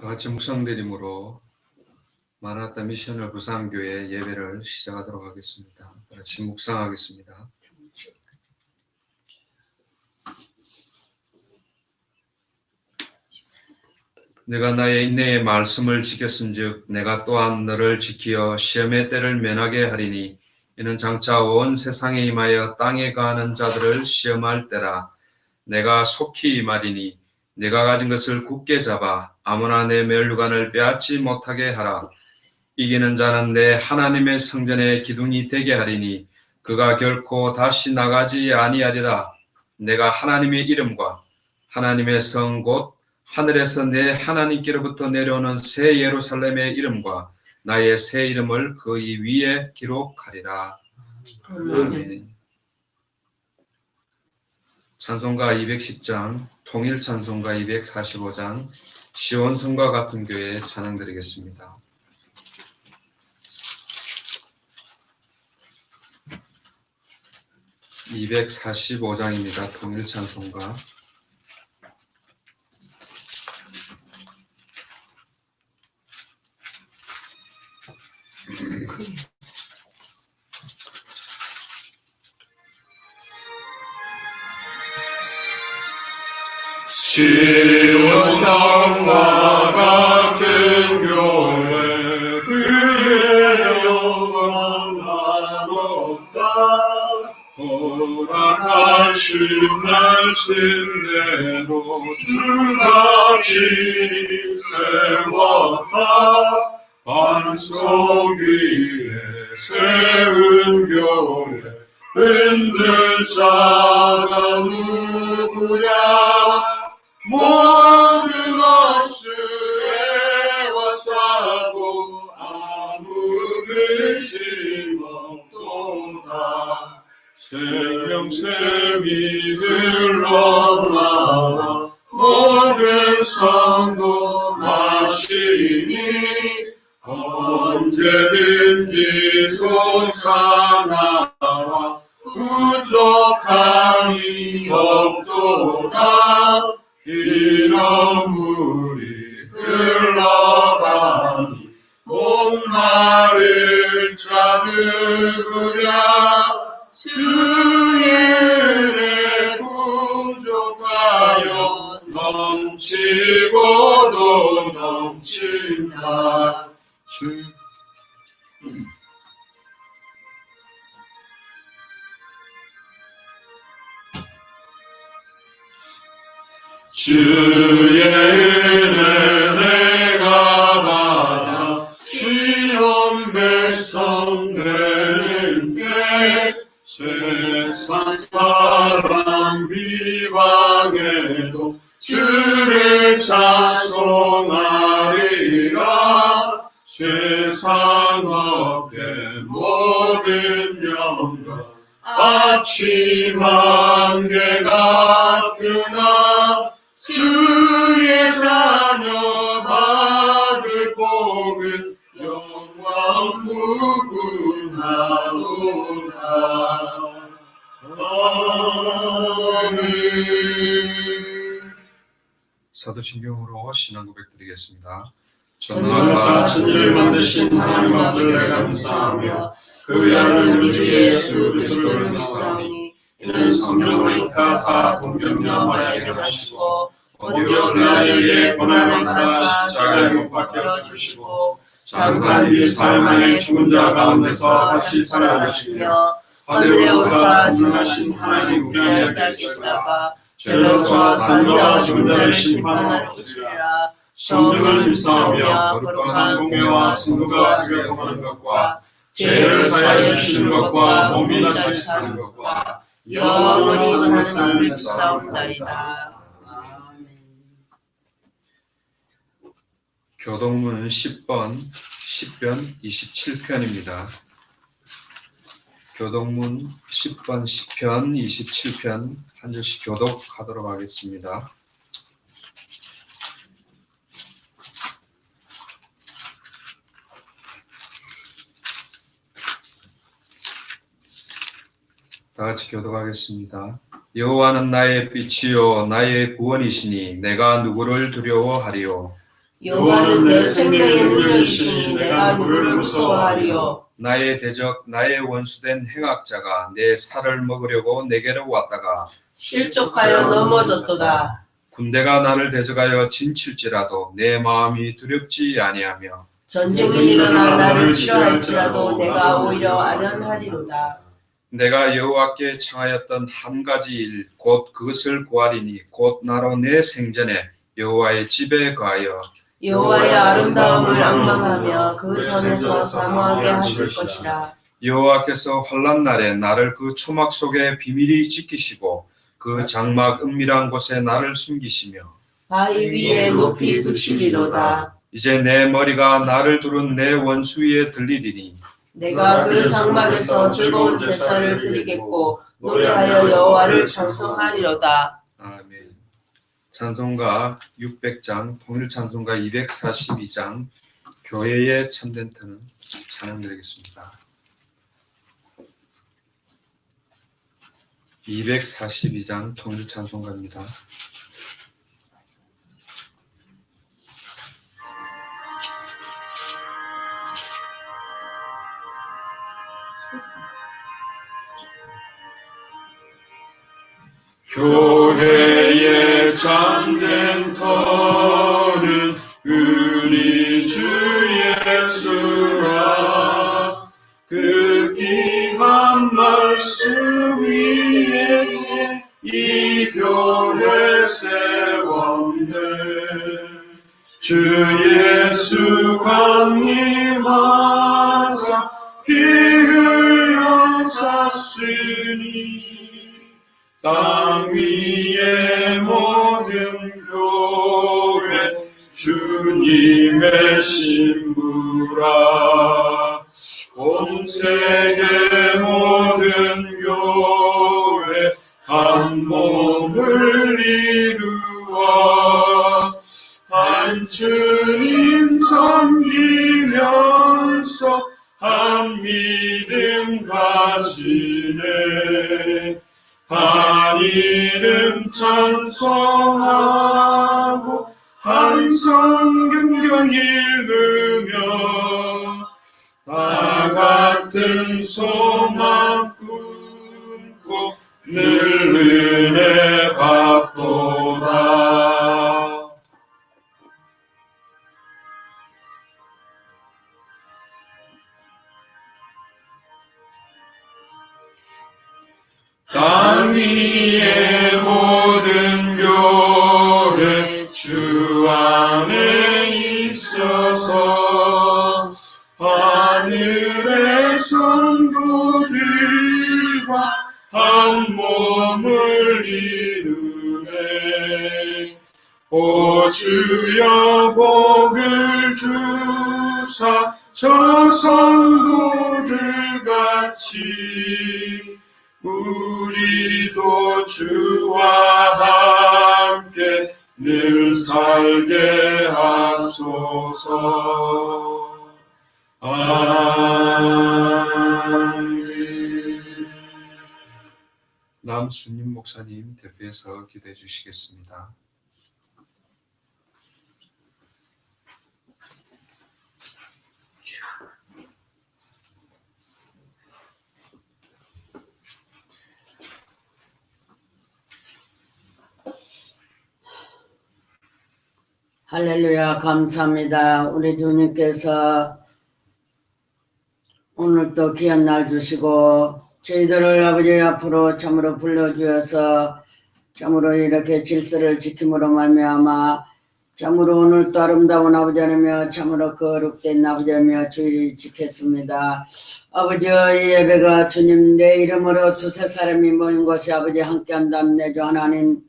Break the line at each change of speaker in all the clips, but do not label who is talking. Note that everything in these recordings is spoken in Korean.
다 같이 묵상드림으로 마라나타 미션을 부산교회 예배를 시작하도록 하겠습니다. 다 같이 묵상하겠습니다. 내가 나의 인내의 말씀을 지켰은즉 내가 또한 너를 지키어 시험의 때를 면하게 하리니 이는 장차 온 세상에 임하여 땅에 거하는 자들을 시험할 때라. 내가 속히 임하리니 내가 가진 것을 굳게 잡아 아무나 내 멸류관을 빼앗지 못하게 하라. 이기는 자는 내 하나님의 성전의 기둥이 되게 하리니 그가 결코 다시 나가지 아니하리라. 내가 하나님의 이름과 하나님의 성 곧 하늘에서 내 하나님께로부터 내려오는 새 예루살렘의 이름과 나의 새 이름을 그의 위에 기록하리라. 아멘. 찬송가 210장, 통일 찬송가 245장, 시온성과 같은 교회 찬양 드리겠습니다. (245장입니다) 통일 찬송가.
시온성과 같은 교회 그의 영광 나눴다. 허락하신 말씀대로 주가 진히 세웠다. 반석 위에 세운 교회 흔들 자가 누구랴. 모든 것을 애워싸고 아무 근심 없도다. 생명샘이 흘러나와 모든 성도 마시니 언제든지 솟아나와 부족함이 없도다. 이런 물이 흘러가니 목마른 자 누구랴. 주의 은혜 풍족하여 넘치고도 넘친다. 주의 은혜 내가 받아 시온 백성 되는데 세상 사람 비방해도 주를 찬송하리라. 세상 업계 모든 영광 아침 안개 같으나 주의 자녀 받을 복은 영원 무궁하도다. 아멘.
사도신경으로 신앙 고백 드리겠습니다.
전능하사 천지를 만드신 하나님 아버지를 감사하며 그 아들 우리 주 예수 그리스도를 믿사오니 이는 성령으로 인하사 본경녀 마리아에게 나시고 본디오 빌라도에게 고난 행사 십자가에 못 박혀 죽으시고 장사 2일 만에 죽은 자 가운데서 다시 살아나시며 하늘에 오사 전능하신 하나님 우리 아버지께 계시다가 죄로서 산자와 죽은 자를 심판하러 오시리라. 성령을 믿사오며 거룩한 공회와 성도가 수교하는 것과 죄를 사하여 주시는 것과 몸이 다시 사는 것과 영원히 사는 믿사옵나이다.
교동문 10번 10편 27편입니다. 교동문 10번 10편 27편 한 절씩 교독하도록 하겠습니다. 다 같이 교독하겠습니다. 여호와는 나의 빛이요 나의 구원이시니 내가 누구를 두려워하리요.
여호와는 내 생명의 능력이시니 내가 누구를 무서워하리요.
나의 대적 나의 원수된 행악자가 내 살을 먹으려고 내게로 왔다가
실족하여 넘어졌도다.
군대가 나를 대적하여 진칠지라도 내 마음이 두렵지 아니하며
전쟁이 일어나 나를 치료할지라도 내가 오히려 아련하리로다.
내가 여호와께 청하였던 한 가지 일 곧 그것을 구하리니 곧 나로 내 생전에 여호와의 집에 거하여
여호와의 아름다움을 앙망하며 그 전에서 사모하게 하실 것이라.
여호와께서 환난 날에 나를 그 초막 속에 비밀히 지키시고 그 장막 은밀한 곳에 나를 숨기시며
바위 위에 높이 두시리로다.
이제 내 머리가 나를 두른 내 원수 위에 들리리니
내가 그 장막에서 즐거운 제사를 드리겠고 노래하여 여호와를 찬송하리로다.
아멘. 찬송가 600장, 통일찬송가 242장, 교회의 참된 터는 찬양드리겠습니다. 242장 통일찬송가입니다. 교회의 참된 터는 우리 주 예수라. 그 귀한 말씀 위에 이 교회 세웠네. 주 예수 강림하사 피 흘려 샀으니 땅 위의 모든 교회 주님의 신부라. 온 세계 모든 교회 한 몸을 이루어 한 주님 섬기면서 한 믿음 가지네. 한 이름 찬송하고 한 성경 읽으며 다 같은 소망 품고 늘 은혜 받도다. 땅 위의 모든 교회 주 안에 있어서 하늘의 성도들과 한 몸을 이루네. 오 주여 복을 주사 저 성도들 같이 우리도 주와 함께 늘 살게 하소서. 아멘. 남순임 목사님 대표해서 기도해 주시겠습니다.
할렐루야, 감사합니다. 우리 주님께서 오늘 또 귀한 날 주시고 저희들을 아버지 앞으로 참으로 불러주어서 참으로 이렇게 질서를 지킴으로 말미암아 참으로 오늘 또 아름다운 아버지 하나며 참으로 거룩된 아버지 하나며 주일을 지켰습니다. 아버지 이 예배가 주님 내 이름으로 두세 사람이 모인 것이 아버지 함께한다는 내주 하나님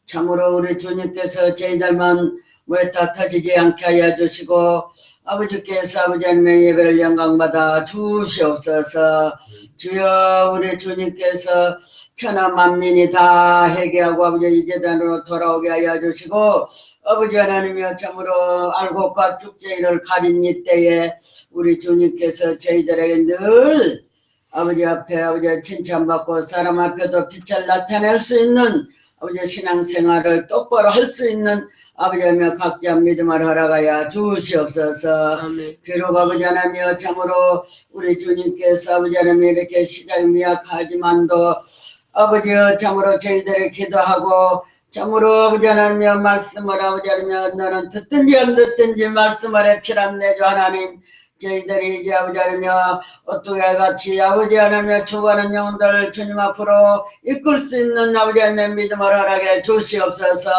참으로 우리 주님께서 저희들만 외타 터지지 않게 하여 주시고 아버지께서 아버지 하나님의 예배를 영광받아 주시옵소서. 주여 우리 주님께서 천하 만민이 다 회개하고 아버지 이 제단으로 돌아오게 하여 주시고 아버지 하나님이여 참으로 알곡과 축제일을 가린 이때에 우리 주님께서 저희들에게 늘 아버지 앞에 아버지 칭찬받고 사람 앞에도 빛을 나타낼 수 있는 아버지 신앙생활을 똑바로 할 수 있는 아버지며 각자 믿음을 허락하여 주시옵소서. 비록 아버지 하나님여 참으로 우리 주님께서 아버지 하나님 이렇게 시작이 미약하지만도 아버지여 참으로 저희들의 기도하고 참으로 아버지 하나님여 말씀을 아버지 하나님여 너는 듣든지 안 듣든지 말씀을 해치란 내주 하나님 저희들이 이제 아버지 하나님여 어떻게 같이 아버지 하나님여 죽어가는 영혼들 주님 앞으로 이끌 수 있는 아버지 하나님의 믿음을 허락해 주시옵소서.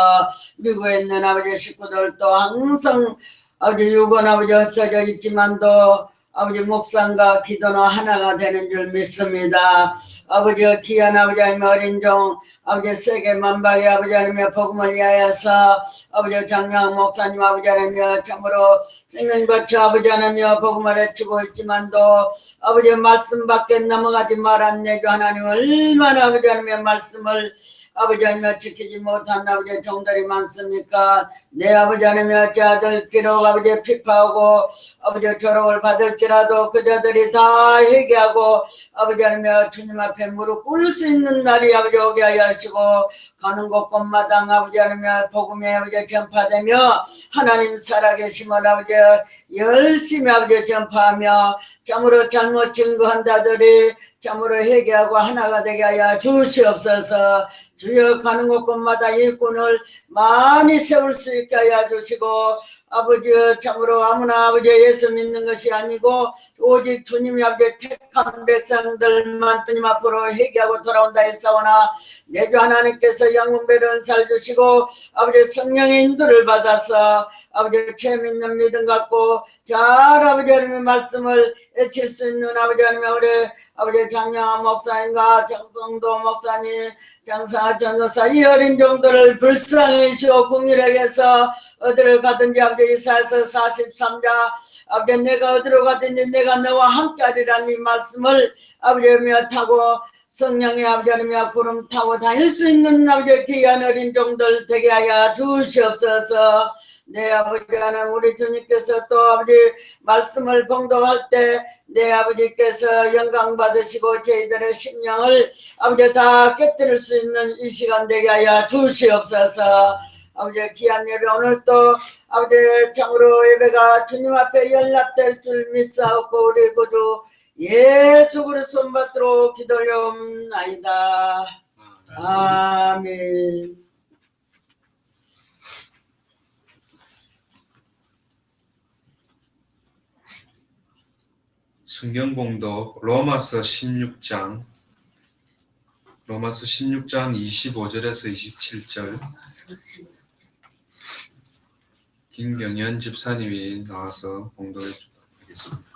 미국에 있는 아버지 식구들도 항상 아버지 유건 아버지 흩어져 있지만도 아버지 묵상과 기도는 하나가 되는 줄 믿습니다. 아버지 귀한 아버지 하나님 어린 종 아버지 세계 만방의 아버지 하나님의 복음을 위하여서 아버지 장양 목사님 아버지 하나님여 참으로 생명받쳐 아버지 하나님여 복음을 외치고 있지만도 아버지 말씀 밖에 넘어가지 말안 내주 하나님 얼마나 아버지 하나님의 말씀을 아버지 하나님여 지키지 못한 아버지 종들이 많습니까? 내 아버지 하나님여 자들 비록 아버지 피파하고 아버지 조롱을 받을지라도 그자들이 다 회개하고 아버지 하나님여 주님 앞에 무릎 꿇을 수 있는 날이 아버지 오게 하여 하시고 가는 곳곳마다 아버지 하나님여 복음이 아버지 전파되며 하나님 살아계심을 아버지 열심히 아버지 전파하며 참으로 잘못 증거한 자들이 참으로 회개하고 하나가 되게 하여 주시옵소서. 주여 가는 곳곳마다 일꾼을 많이 세울 수 있게 하여 주시고 아버지 참으로 아무나 아버지 예수 믿는 것이 아니고 오직 주님이 아버지 택한 백성들만 주님 앞으로 회개하고 돌아온다 했사오나 내주 하나님께서 영분별의 은사를 주시고 아버지 성령의 인도를 받아서 아버지 죄 믿는 믿음 갖고 잘 아버지 하나님의 말씀을 외칠 수 있는 아버지 하나님의 우리 아버지 장영아 목사님과 정성도 목사님 장사 전도사 이 어린 종들을 불쌍히 시고 국민에게 해서 어디를 가든지 아버지 이사야서 43장 아버지 내가 어디로 가든지 내가 너와 함께하리라는 이 말씀을 아버지며 타고 성령의 아버지 하나님의 구름 타고 다닐 수 있는 아버지 귀한 어린 종들 되게 하여 주시옵소서. 내 아버지 하나님 우리 주님께서 또 아버지 말씀을 봉독할 때 내 아버지께서 영광 받으시고 저희들의 심령을 아버지 다 깨뜨릴 수 있는 이 시간 되게 하여 주시옵소서. 아버지 귀한 예배 오늘 또 아버지 참으로 예배가 주님 앞에 연락될 줄 믿사옵고 우리 구주 예수 그리스도 손받들어 기도하옵나이다. 아멘.
성경 봉독 로마서 16장 25절에서 27절 김경현 집사님이 나와서 봉독해 주도록 하겠습니다.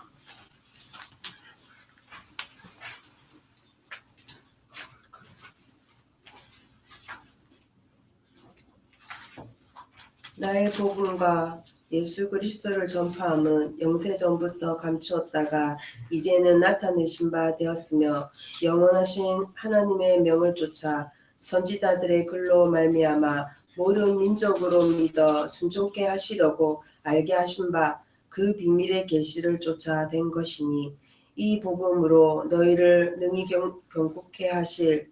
나의 복음과 예수 그리스도를 전파함은 영세전부터 감추었다가 이제는 나타내신 바 되었으며 영원하신 하나님의 명을 쫓아 선지자들의 글로 말미암아 모든 민족으로 믿어 순종케 하시려고 알게 하신 바 그 비밀의 계시를 쫓아 된 것이니 이 복음으로 너희를 능히 경고케 하실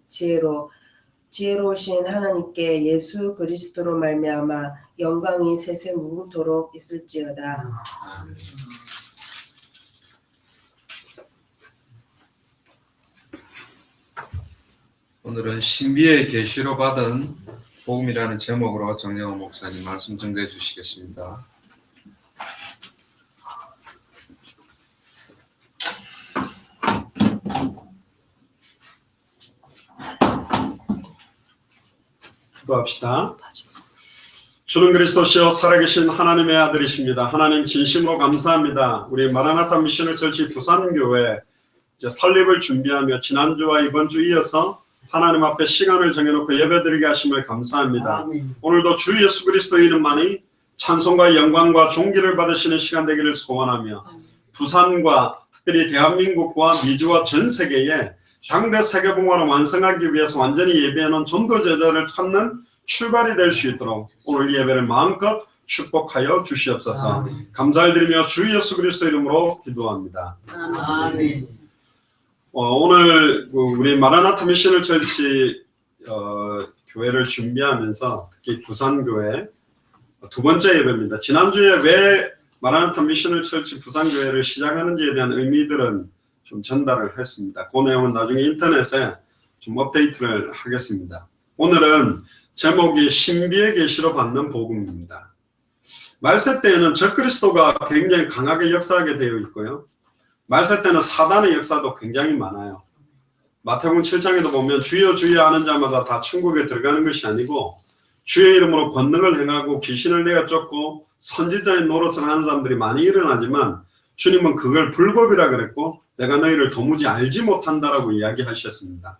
지혜로우신 하나님께 예수 그리스도로 말미암아 영광이 세세 무궁토록 있을지어다.
오늘은 신비의 계시로 받은 복음이라는 제목으로 정영호 목사님 말씀 증거해 주시겠습니다.
기도합시다. 주는 그리스도시요 살아계신 하나님의 아들이십니다. 하나님 진심으로 감사합니다. 우리 마라나타 미션을 철치 부산교회 이제 설립을 준비하며 지난주와 이번 주 이어서 하나님 앞에 시간을 정해놓고 예배드리게 하심을 감사합니다.
아멘.
오늘도 주 예수 그리스도 이름만이 찬송과 영광과 존귀를 받으시는 시간 되기를 소원하며 부산과 특별히 대한민국과 미주와 전 세계에 당대 세계봉화를 완성하기 위해서 완전히 예배해놓은 전도 제자를 찾는 출발이 될 수 있도록 오늘 예배를 마음껏 축복하여 주시옵소서. 감사를 드리며 주 예수 그리스도 이름으로 기도합니다.
아멘.
오늘 우리 마라나타 미션을 철치
교회를 준비하면서 특히 부산교회 두 번째 예배입니다. 지난주에 왜 마라나타 미션을 철치 부산교회를 시작하는지에 대한 의미들은 좀 전달을 했습니다. 그 내용은 나중에 인터넷에 좀 업데이트를 하겠습니다. 오늘은 제목이 신비의 계시로 받는 복음입니다. 말세 때에는 적그리스도가 굉장히 강하게 역사하게 되어 있고요. 말세 때는 사단의 역사도 굉장히 많아요. 마태복음 7장에도 보면 주여 주여 하는 자마다 다 천국에 들어가는 것이 아니고 주의 이름으로 권능을 행하고 귀신을 내어 쫓고 선지자의 노릇을 하는 사람들이 많이 일어나지만 주님은 그걸 불법이라 그랬고 내가 너희를 도무지 알지 못한다라고 이야기하셨습니다.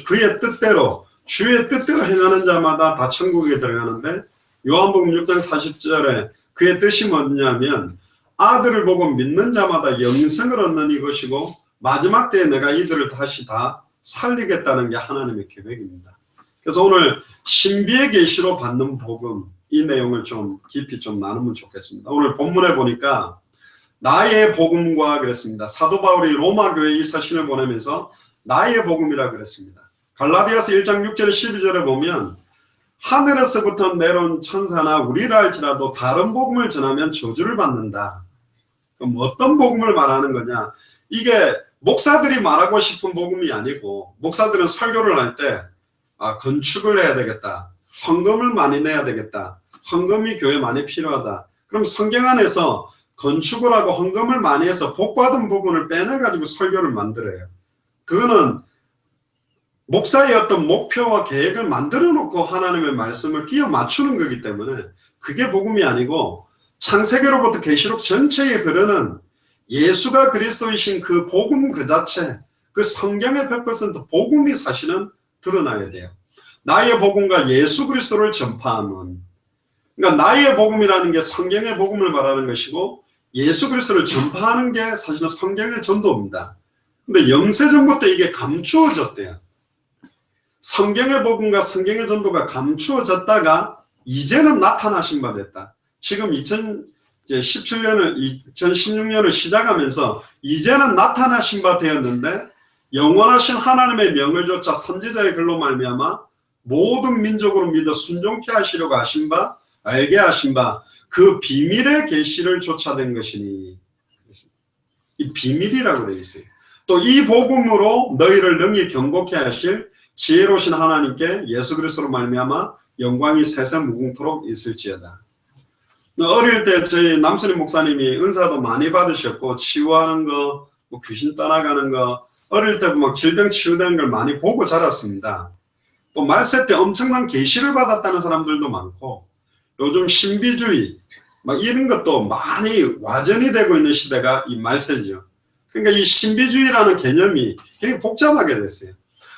그의 뜻대로 주의 뜻대로 행하는 자마다 다 천국에 들어가는데 요한복음 6장 40절에 그의 뜻이 뭐냐면 아들을 보고 믿는 자마다 영생을 얻는 이것이고 마지막 때에 내가 이들을 다시 다 살리겠다는 게 하나님의 계획입니다. 그래서 오늘 신비의 계시로 받는 복음 이 내용을 좀 깊이 좀 나누면 좋겠습니다. 오늘 본문에 보니까 나의 복음과 그랬습니다. 사도 바울이 로마 교회에 이 서신을 보내면서 나의 복음이라 그랬습니다. 갈라디아서 1장 6절 12절에 보면 하늘에서부터 내려온 천사나 우리라 할지라도 다른 복음을 전하면 저주를 받는다. 그럼 어떤 복음을 말하는 거냐? 이게 목사들이 말하고 싶은 복음이 아니고 목사들은 설교를 할 때 건축을 해야 되겠다. 헌금을 많이 내야 되겠다. 헌금이 교회에 많이 필요하다. 그럼 성경 안에서 건축을 하고 헌금을 많이 해서 복받은 부분을 빼내가지고 설교를 만들어요. 그거는 목사의 어떤 목표와 계획을 만들어 놓고 하나님의 말씀을 끼워 맞추는 거기 때문에 그게 복음이 아니고 창세기로부터 계시록 전체에 흐르는 예수가 그리스도이신 그 복음 그 자체, 그 성경의 100% 복음이 사실은 드러나야 돼요. 나의 복음과 예수 그리스도를 전파하는, 그러니까 나의 복음이라는 게 성경의 복음을 말하는 것이고 예수 그리스도를 전파하는 게 사실은 성경의 전도입니다. 근데 영세전부터 이게 감추어졌대요. 성경의 복음과 성경의 전도가 감추어졌다가 이제는 나타나신 바 됐다. 지금 2016년을 시작하면서 이제는 나타나신 바 되었는데 영원하신 하나님의 명을 좇아 선지자의 글로 말미암아 모든 민족으로 믿어 순종케 하시려고 하신 바, 알게 하신 바, 그 비밀의 계시를 좇아된 것이니. 이 비밀이라고 되어 있어요. 또 이 복음으로 너희를 능히 경고케 하실 지혜로우신 하나님께 예수 그리스도로 말미암아 영광이 세세 무궁토록 있을지어다. 어릴 때 저희 남순희 목사님이 은사도 많이 받으셨고 치유하는 거, 뭐 귀신 떠나가는 거, 어릴 때 막 질병 치유되는 걸 많이 보고 자랐습니다. 또 말세 때 엄청난 계시를 받았다는 사람들도 많고 요즘 신비주의 막 이런 것도 많이 와전이 되고 있는 시대가 이 말세죠. 그러니까 이 신비주의라는 개념이 굉장히 복잡하게 됐어요.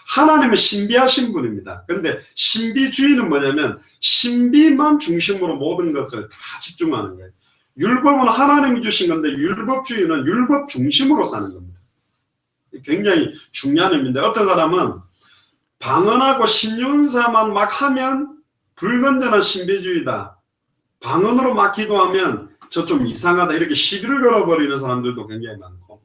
하나님은 신비하신 분입니다. 그런데 신비주의는 뭐냐면 신비만 중심으로 모든 것을 다 집중하는 거예요. 율법은 하나님이 주신 건데 율법주의는 율법 중심으로 사는 겁니다. 굉장히 중요한 의미인데 어떤 사람은 방언하고 신윤사만 막 하면 불건전한 신비주의다. 방언으로 막 기도하면 저 좀 이상하다. 이렇게 시비를 걸어버리는 사람들도 굉장히 많고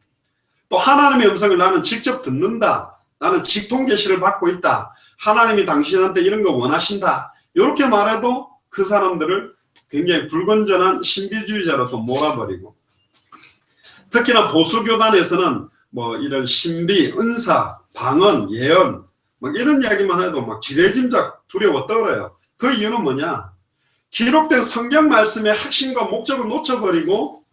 또 하나님의 음성을 나는 직접 듣는다. 나는 직통계시를 받고 있다. 하나님이 당신한테 이런 거 원하신다. 이렇게 말해도 그 사람들을 굉장히 불건전한 신비주의자로 또 몰아버리고 특히나 보수교단에서는 뭐 이런 신비, 은사, 방언, 예언 막 이런 이야기만 해도 막 지레짐작 두려워 떨어요. 그 이유는 뭐냐? 기록된 성경 말씀의 핵심과 목적을 놓쳐버리고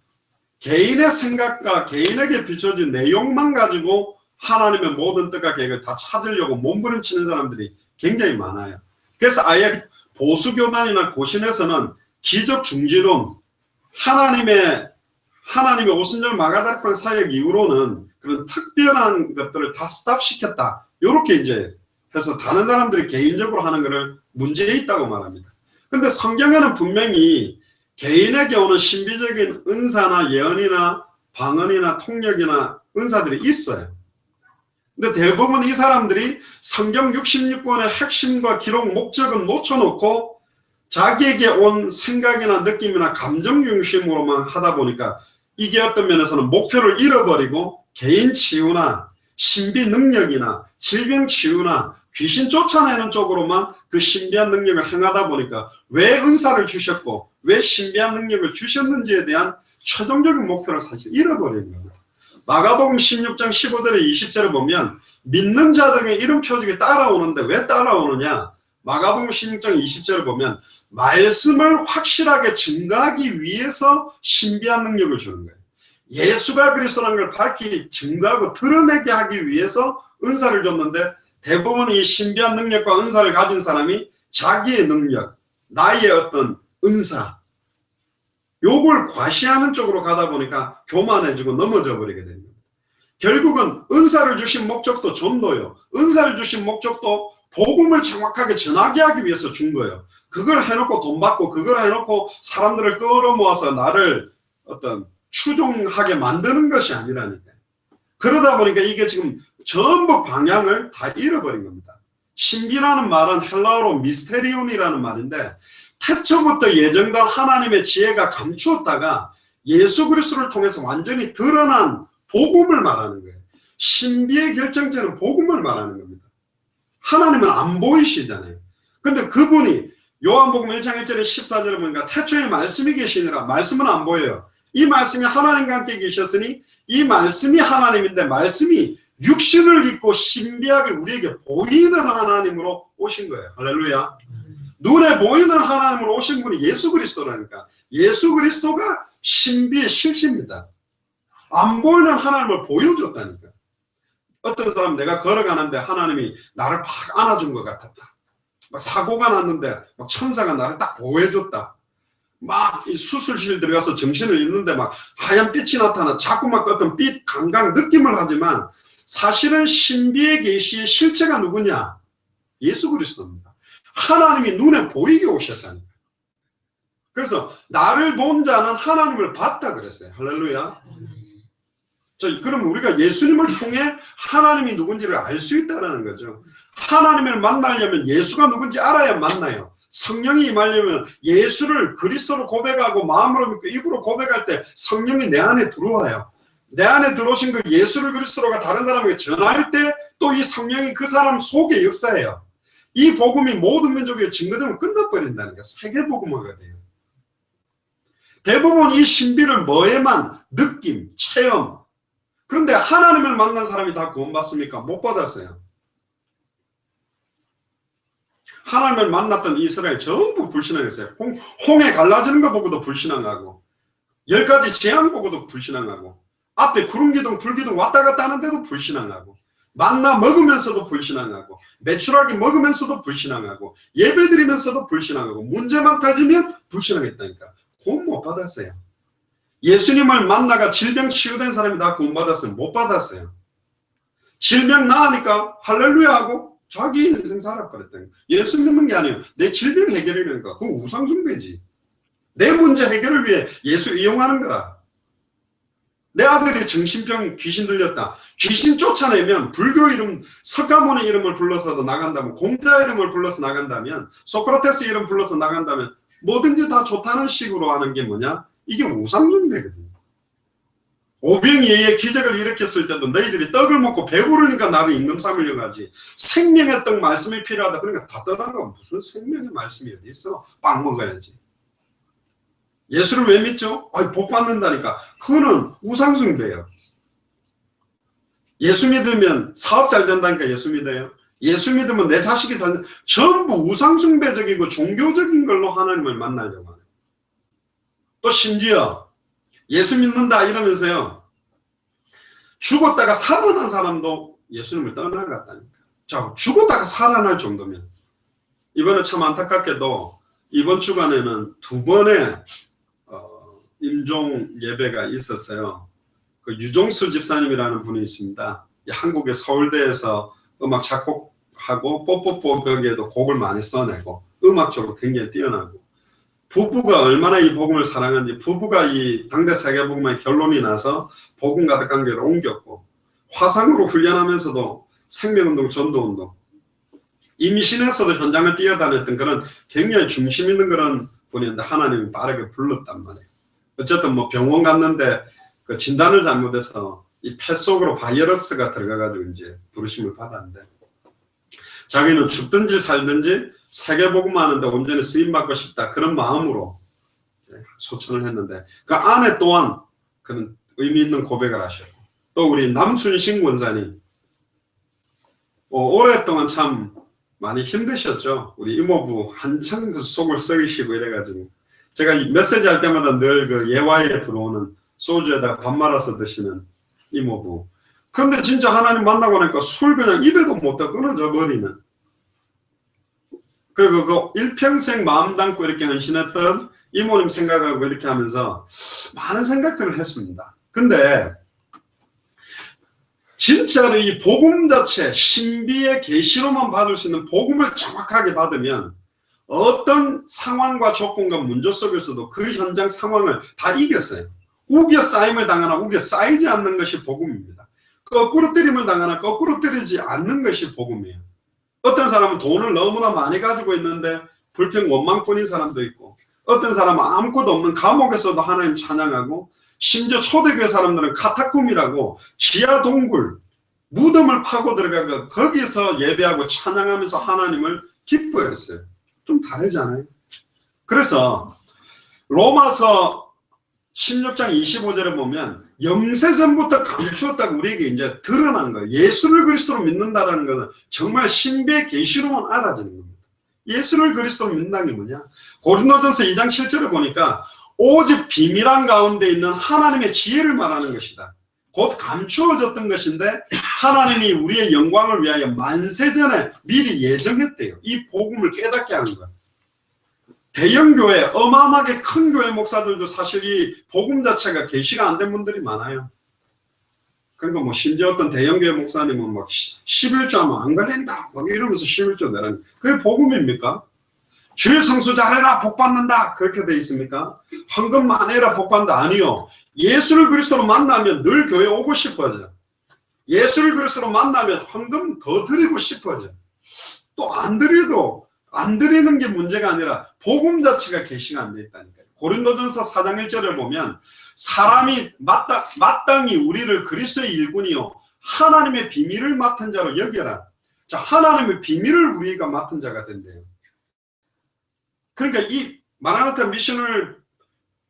개인의 생각과 개인에게 비춰진 내용만 가지고 하나님의 모든 뜻과 계획을 다 찾으려고 몸부림치는 사람들이 굉장히 많아요. 그래서 아예 보수교단이나 고신에서는 기적 중지론, 하나님의 오순절 마가다락방 사역 이후로는 그런 특별한 것들을 다 스탑시켰다. 이렇게 이제 해서 다른 사람들이 개인적으로 하는 것을 문제에 있다고 말합니다. 근데 성경에는 분명히 개인에게 오는 신비적인 은사나 예언이나 방언이나 통역이나 은사들이 있어요. 근데 대부분 이 사람들이 성경 66권의 핵심과 기록 목적은 놓쳐놓고 자기에게 온 생각이나 느낌이나 감정 중심으로만 하다 보니까 이게 어떤 면에서는 목표를 잃어버리고 개인 치유나 신비 능력이나 질병 치유나 귀신 쫓아내는 쪽으로만 그 신비한 능력을 행하다 보니까 왜 은사를 주셨고 왜 신비한 능력을 주셨는지에 대한 최종적인 목표를 사실 잃어버리는 겁니다. 마가복음 16장 15절에 20절에 보면 믿는 자들에게 이런 표적이 따라오는데 왜 따라오느냐? 마가복음 16장 20절에 보면 말씀을 확실하게 증거하기 위해서 신비한 능력을 주는 거예요. 예수가 그리스도라는 걸 밝히 증거하고 드러내게 하기 위해서 은사를 줬는데 대부분 이 신비한 능력과 은사를 가진 사람이 자기의 능력, 나의 어떤 은사 요걸 과시하는 쪽으로 가다 보니까 교만해지고 넘어져 버리게 됩니다. 결국은 은사를 주신 목적도 전도요. 은사를 주신 목적도 복음을 정확하게 전하게 하기 위해서 준 거예요. 그걸 해놓고 돈 받고 그걸 해놓고 사람들을 끌어모아서 나를 어떤 추종하게 만드는 것이 아니라니까요. 그러다 보니까 이게 지금 전부 방향을 다 잃어버린 겁니다. 신비라는 말은 헬라어로 미스테리온이라는 말인데 태초부터 예정된 하나님의 지혜가 감추었다가 예수 그리스도를 통해서 완전히 드러난 복음을 말하는 거예요. 신비의 결정체는 복음을 말하는 겁니다. 하나님은 안 보이시잖아요. 근데 그분이 요한복음 1장 1절에 14절에 보니까 태초에 말씀이 계시니라. 말씀은 안 보여요. 이 말씀이 하나님과 함께 계셨으니 이 말씀이 하나님인데 말씀이 육신을 입고 신비하게 우리에게 보이는 하나님으로 오신 거예요. 할렐루야. 눈에 보이는 하나님으로 오신 분이 예수 그리스도라니까. 예수 그리스도가 신비의 실체입니다. 안 보이는 하나님을 보여줬다니까. 어떤 사람은 내가 걸어가는데 하나님이 나를 팍 안아준 것 같았다. 막 사고가 났는데 막 천사가 나를 딱 보호해줬다. 막 이 수술실 들어가서 정신을 잃는데 막 하얀 빛이 나타나 자꾸 막 어떤 빛 감각 느낌을 하지만 사실은 신비의 계시의 실체가 누구냐? 예수 그리스도입니다. 하나님이 눈에 보이게 오셨다니까. 그래서 나를 본 자는 하나님을 봤다 그랬어요. 할렐루야. 그럼 우리가 예수님을 통해 하나님이 누군지를 알 수 있다는 거죠. 하나님을 만나려면 예수가 누군지 알아야 만나요. 성령이 임하려면 예수를 그리스도로 고백하고 마음으로 믿고 입으로 고백할 때 성령이 내 안에 들어와요. 내 안에 들어오신 그 예수를 그리스도가 다른 사람에게 전할 때 또 이 성령이 그 사람 속에 역사해요. 이 복음이 모든 민족에 증거되면 끝나버린다는 게 세계복음화가 돼요. 대부분 이 신비를 뭐에만 느낌, 체험. 그런데 하나님을 만난 사람이 다 구원받습니까? 못 받았어요. 하나님을 만났던 이스라엘 전부 불신앙했어요. 홍해 갈라지는 거 보고도 불신앙하고 10가지 재앙 보고도 불신앙하고 앞에 구름기둥 불기둥 왔다 갔다 하는데도 불신앙하고 만나 먹으면서도 불신앙하고 메추라기 먹으면서도 불신앙하고 예배드리면서도 불신앙하고 문제만 터지면 불신앙했다니까. 구원 못 받았어요. 예수님을 만나가 질병 치유된 사람이 다 구원 받았어요? 못 받았어요. 질병 나으니까 할렐루야 하고 자기 인생 살아버렸다니까. 예수 믿는 게 아니에요. 내 질병 해결이라니까. 그건 우상숭배지. 내 문제 해결을 위해 예수 이용하는 거라. 내 아들이 정신병 귀신 들렸다. 귀신 쫓아내면 불교 이름 석가모니 이름을 불러서도 나간다면 공자 이름을 불러서 나간다면 소크라테스 이름 불러서 나간다면 뭐든지 다 좋다는 식으로 하는 게 뭐냐? 이게 우상숭배거든요. 오병이어의 기적을 일으켰을 때도 너희들이 떡을 먹고 배부르니까 나를 임금 삼으려고 하지. 생명의 떡 말씀이 필요하다. 그러니까 다 떠나가. 무슨 생명의 말씀이 어디 있어? 빵 먹어야지. 예수를 왜 믿죠? 복 받는다니까. 그거는 우상숭배예요. 예수 믿으면 사업 잘 된다니까 예수 믿어요. 예수 믿으면 내 자식이 잘 된다. 전부 우상숭배적이고 종교적인 걸로 하나님을 만나려고 하는. 또 심지어 예수 믿는다 이러면서요. 죽었다가 살아난 사람도 예수님을 떠나갔다니까. 자, 죽었다가 살아날 정도면. 이번에 참 안타깝게도 이번 주간에는 2번의 임종 예배가 있었어요. 그 유종수 집사님이라는 분이 있습니다. 한국의 서울대에서 음악 작곡하고 뽀뽀뽀 거기에도 곡을 많이 써내고 음악적으로 굉장히 뛰어나고 부부가 얼마나 이 복음을 사랑하는지 부부가 이 당대 세계복음의 결론이 나서 복음 가득 관계로 옮겼고 화상으로 훈련하면서도 생명운동, 전도운동 임신에서도 현장을 뛰어다녔던 그런 굉장히 중심 있는 그런 분인데 하나님이 빠르게 불렀단 말이에요. 어쨌든 뭐 병원 갔는데 그 진단을 잘못해서 이 폐 속으로 바이러스가 들어가가지고 이제 부르심을 받았는데 자기는 죽든지 살든지 세계복음 하는데 온전히 쓰임받고 싶다. 그런 마음으로 소천을 했는데 그 안에 또한 그는 의미 있는 고백을 하셨고 또 우리 남순신 권사님 오랫동안 참 많이 힘드셨죠. 우리 이모부 한참 그 속을 썩이시고 이래가지고 제가 메시지 할 때마다 늘 그 예화에 들어오는 소주에다가 밥 말아서 드시는 이모부. 근데 진짜 하나님 만나고 나니까 술 그냥 입에도 못 대 끊어져 버리는. 그리고 그 일평생 마음 담고 이렇게 헌신했던 이모님 생각하고 이렇게 하면서 많은 생각들을 했습니다. 근데 진짜로 이 복음 자체, 신비의 계시로만 받을 수 있는 복음을 정확하게 받으면 어떤 상황과 조건과 문제 속에서도 그 현장 상황을 다 이겼어요. 우겨 쌓임을 당하나 우겨 쌓이지 않는 것이 복음입니다. 거꾸로 때림을 당하나 거꾸로 때리지 않는 것이 복음이에요. 어떤 사람은 돈을 너무나 많이 가지고 있는데 불평 원망꾼인 사람도 있고 어떤 사람은 아무것도 없는 감옥에서도 하나님 찬양하고 심지어 초대교회 사람들은 카타콤이라고 지하 동굴 무덤을 파고 들어가고 거기서 예배하고 찬양하면서 하나님을 기뻐했어요. 좀 다르지 않아요? 그래서 로마서 16장 25절에 보면 영세전부터 감추었다고 우리에게 이제 드러난 거예요. 예수를 그리스도로 믿는다라는 것은 정말 신비의 계시로만 알아지는 겁니다. 예수를 그리스도로 믿는다는 게 뭐냐? 고린도전서 2장 7절에 보니까 오직 비밀한 가운데 있는 하나님의 지혜를 말하는 것이다. 곧 감추어졌던 것인데 하나님이 우리의 영광을 위하여 만세전에 미리 예정했대요. 이 복음을 깨닫게 하는 거예요. 대형교회, 어마어마하게 큰 교회 목사들도 사실 이 복음 자체가 계시가 안 된 분들이 많아요. 그러니까 뭐 심지어 어떤 대형교회 목사님은 막 11조 하면 안 걸린다 막 이러면서 11조 내라는 그게 복음입니까? 주의 성수 잘해라 복 받는다 그렇게 돼 있습니까? 헌금 많이 해라 복 받는다 아니요. 예수를 그리스도로 만나면 늘 교회 오고 싶어져. 예수를 그리스도로 만나면 헌금 더 드리고 싶어져. 또 안 드려도 안 드리는 게 문제가 아니라 복음 자체가 계시가 안 돼 있다니까요. 고린도전서 4장 1절을 보면 사람이 마땅히 우리를 그리스도의 일꾼이요 하나님의 비밀을 맡은 자로 여겨라. 자, 하나님의 비밀을 우리가 맡은 자가 된대요. 그러니까 이 마라나타 미셔널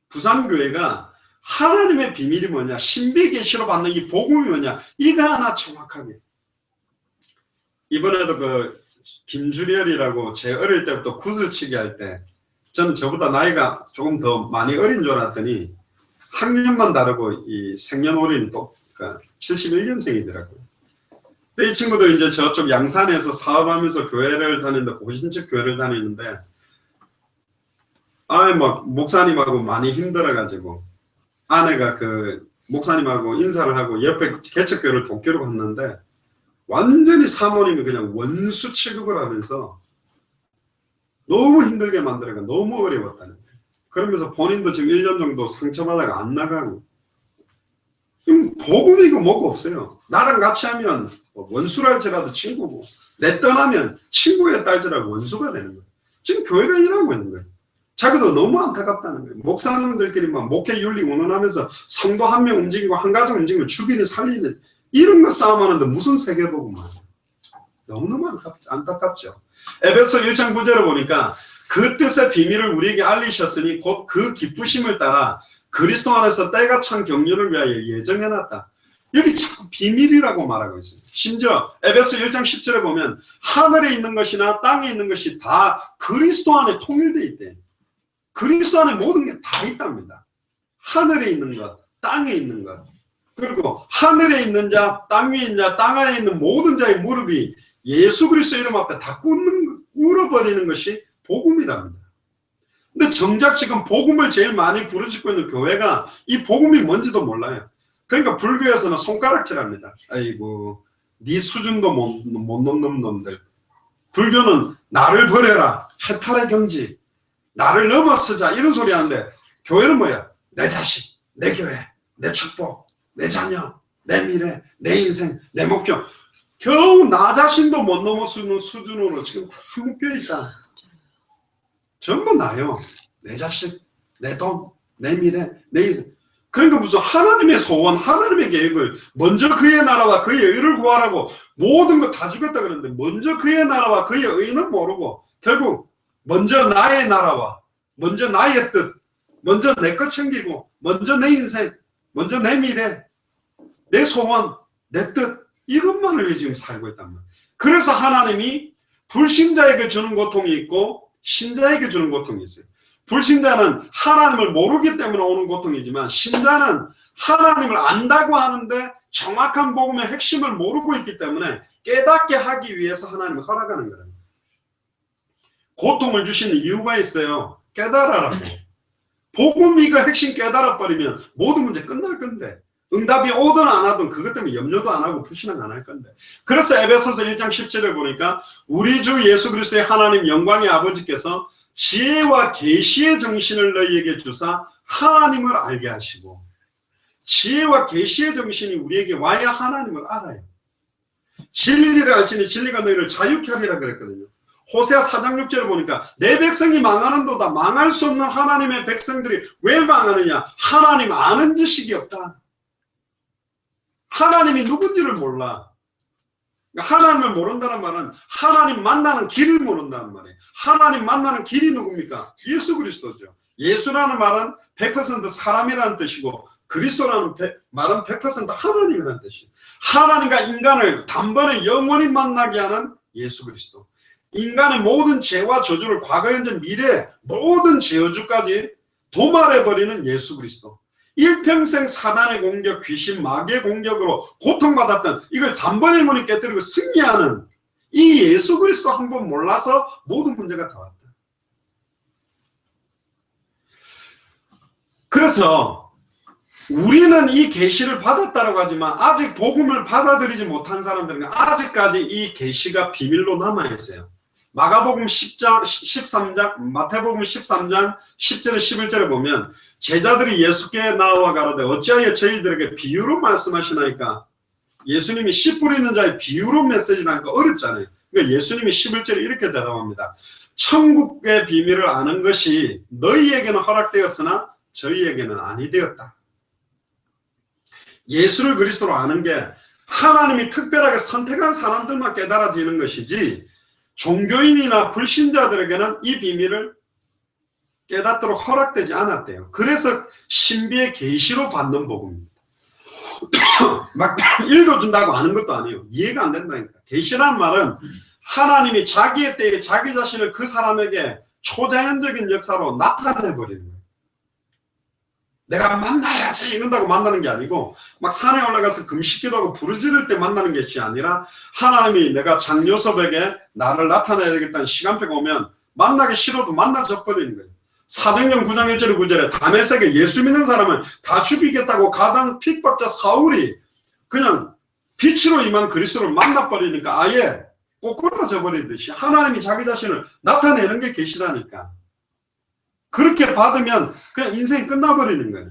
부산교회가 하나님의 비밀이 뭐냐, 신비 계시로 받는 이 복음이 뭐냐, 이거 하나 정확하게. 이번에도 그 김주렬이라고 제 어릴 때부터 구슬치기 할 때 저는 저보다 나이가 조금 더 많이 어린 줄 알았더니 학년만 다르고 이 생년월일이 또 그러니까 71년생이더라고요. 근데 이 친구들 이제 저쪽 양산에서 사업하면서 교회를 다니는데 고신적 교회를 다니는데 막 목사님하고 많이 힘들어가지고 아내가 그 목사님하고 인사를 하고 옆에 개척교회를 돕기로 갔는데 완전히 사모님이 그냥 원수 취급을 하면서 너무 힘들게 만들어가 너무 어려웠다는 거예요. 그러면서 본인도 지금 1년 정도 상처받아가 안 나가고 복음이고 뭐고 없어요. 나랑 같이 하면 원수랄지라도 친구고 내 떠나면 친구에 딸지라도 원수가 되는 거예요. 지금 교회가 일하고 있는 거예요. 자기도 너무 안타깝다는 거예요. 목사님들끼리만 목회 윤리 운운하면서 성도 한 명 움직이고 한 가정 움직이면 죽이는 살리는 이런 거 싸움하는데 무슨 세계복음만 너무너무 안타깝죠. 에베소 1장 9절을 보니까 그 뜻의 비밀을 우리에게 알리셨으니 곧 그 기쁘심을 따라 그리스도 안에서 때가 찬 경륜을 위하여 예정해놨다. 여기 자꾸 비밀이라고 말하고 있어요. 심지어 에베소 1장 10절에 보면 하늘에 있는 것이나 땅에 있는 것이 다 그리스도 안에 통일되어 있대. 그리스도 안에 모든 게 다 있답니다. 하늘에 있는 것, 땅에 있는 것. 그리고 하늘에 있는 자, 땅 위에 있는 자, 땅 안에 있는 모든 자의 무릎이 예수 그리스도 이름 앞에 다 꿇어버리는 것이 복음이랍니다. 근데 정작 지금 복음을 제일 많이 부르짖고 있는 교회가 이 복음이 뭔지도 몰라요. 그러니까 불교에서는 손가락질합니다. 아이고, 네 수준도 못 넘는 놈들. 불교는 나를 버려라, 해탈의 경지, 나를 넘어서자 이런 소리 하는데 교회는 뭐야? 내 자식, 내 교회, 내 축복, 내 자녀, 내 미래, 내 인생, 내 목표. 겨우 나 자신도 못 넘어서는 수준으로 지금 다 묶여 있다. 전부 나요. 내 자식, 내 돈, 내 미래, 내 인생. 그러니까 무슨 하나님의 소원, 하나님의 계획을 먼저 그의 나라와 그의 의를 구하라고 모든 거 다 주겠다 그러는데 먼저 그의 나라와 그의 의는 모르고 결국 먼저 나의 나라와 먼저 나의 뜻, 먼저 내 것 챙기고 먼저 내 인생, 먼저 내 미래, 내 소원, 내 뜻, 이것만을 위해 지금 살고 있단 말이에요. 그래서 하나님이 불신자에게 주는 고통이 있고 신자에게 주는 고통이 있어요. 불신자는 하나님을 모르기 때문에 오는 고통이지만 신자는 하나님을 안다고 하는데 정확한 복음의 핵심을 모르고 있기 때문에 깨닫게 하기 위해서 하나님이 허락하는 거예요. 고통을 주시는 이유가 있어요. 깨달아라고. 복음이 그 핵심 깨달아버리면 모든 문제 끝날 건데, 응답이 오든 안 하든 그것 때문에 염려도 안 하고 불신은 안 할 건데. 그래서 에베소서 1장 17절에 보니까 우리 주 예수 그리스도의 하나님 영광의 아버지께서 지혜와 계시의 정신을 너희에게 주사 하나님을 알게 하시고, 지혜와 계시의 정신이 우리에게 와야 하나님을 알아요. 진리를 알지니 진리가 너희를 자유케 하리라 그랬거든요. 호세아 4장 6절을 보니까 내 백성이 망하는도다. 망할 수 없는 하나님의 백성들이 왜 망하느냐? 하나님 아는 지식이 없다. 하나님이 누군지를 몰라. 하나님을 모른다는 말은 하나님 만나는 길을 모른다는 말이에요. 하나님 만나는 길이 누굽니까? 예수 그리스도죠. 예수라는 말은 100% 사람이라는 뜻이고 그리스도라는 말은 100% 하나님이라는 뜻이에요. 하나님과 인간을 단번에 영원히 만나게 하는 예수 그리스도. 인간의 모든 죄와 저주를 과거, 현재, 미래 모든 저주까지 도말해버리는 예수 그리스도. 일평생 사단의 공격, 귀신, 마귀의 공격으로 고통받았던 이걸 단번에 문이 깨뜨리고 승리하는 이 예수 그리스도 한 번 몰라서 모든 문제가 다 왔다. 그래서 우리는 이 계시를 받았다고 하지만 아직 복음을 받아들이지 못한 사람들은 아직까지 이 계시가 비밀로 남아있어요. 마가복음 10장, 13장, 마태복음 13장 10절에 11절에 보면 제자들이 예수께 나와 가라되 어찌하여 저희들에게 비유로 말씀하시나이까? 예수님이 씨 뿌리는 자의 비유로 메시지를 하니까 어렵잖아요. 그러니까 예수님이 11절에 이렇게 대답합니다. 천국의 비밀을 아는 것이 너희에게는 허락되었으나 저희에게는 아니 되었다. 예수를 그리스도로 아는 게 하나님이 특별하게 선택한 사람들만 깨달아지는 것이지 종교인이나 불신자들에게는 이 비밀을 깨닫도록 허락되지 않았대요. 그래서 신비의 계시로 받는 복음입니다. 막 읽어준다고 아는 것도 아니에요. 이해가 안 된다니까. 계시란 말은 하나님이 자기의 때에 자기 자신을 그 사람에게 초자연적인 역사로 나타내버리는 거예요. 내가 만나야지 이런다고 만나는 게 아니고 막 산에 올라가서 금식기도 하고 부르짖을 때 만나는 것이 아니라 하나님이 내가 장요섭에게 나를 나타내야 되겠다는 시간표가 오면 만나기 싫어도 만나져 버리는 거예요. 사도행전 9장 1절에 9절에 다메섹에 예수 믿는 사람을 다 죽이겠다고 가던 핍박자 사울이 그냥 빛으로 임한 그리스도를 만나버리니까 아예 꼬꾸라져 버리듯이 하나님이 자기 자신을 나타내는 게 계시라니까. 그렇게 받으면 그냥 인생이 끝나버리는 거예요.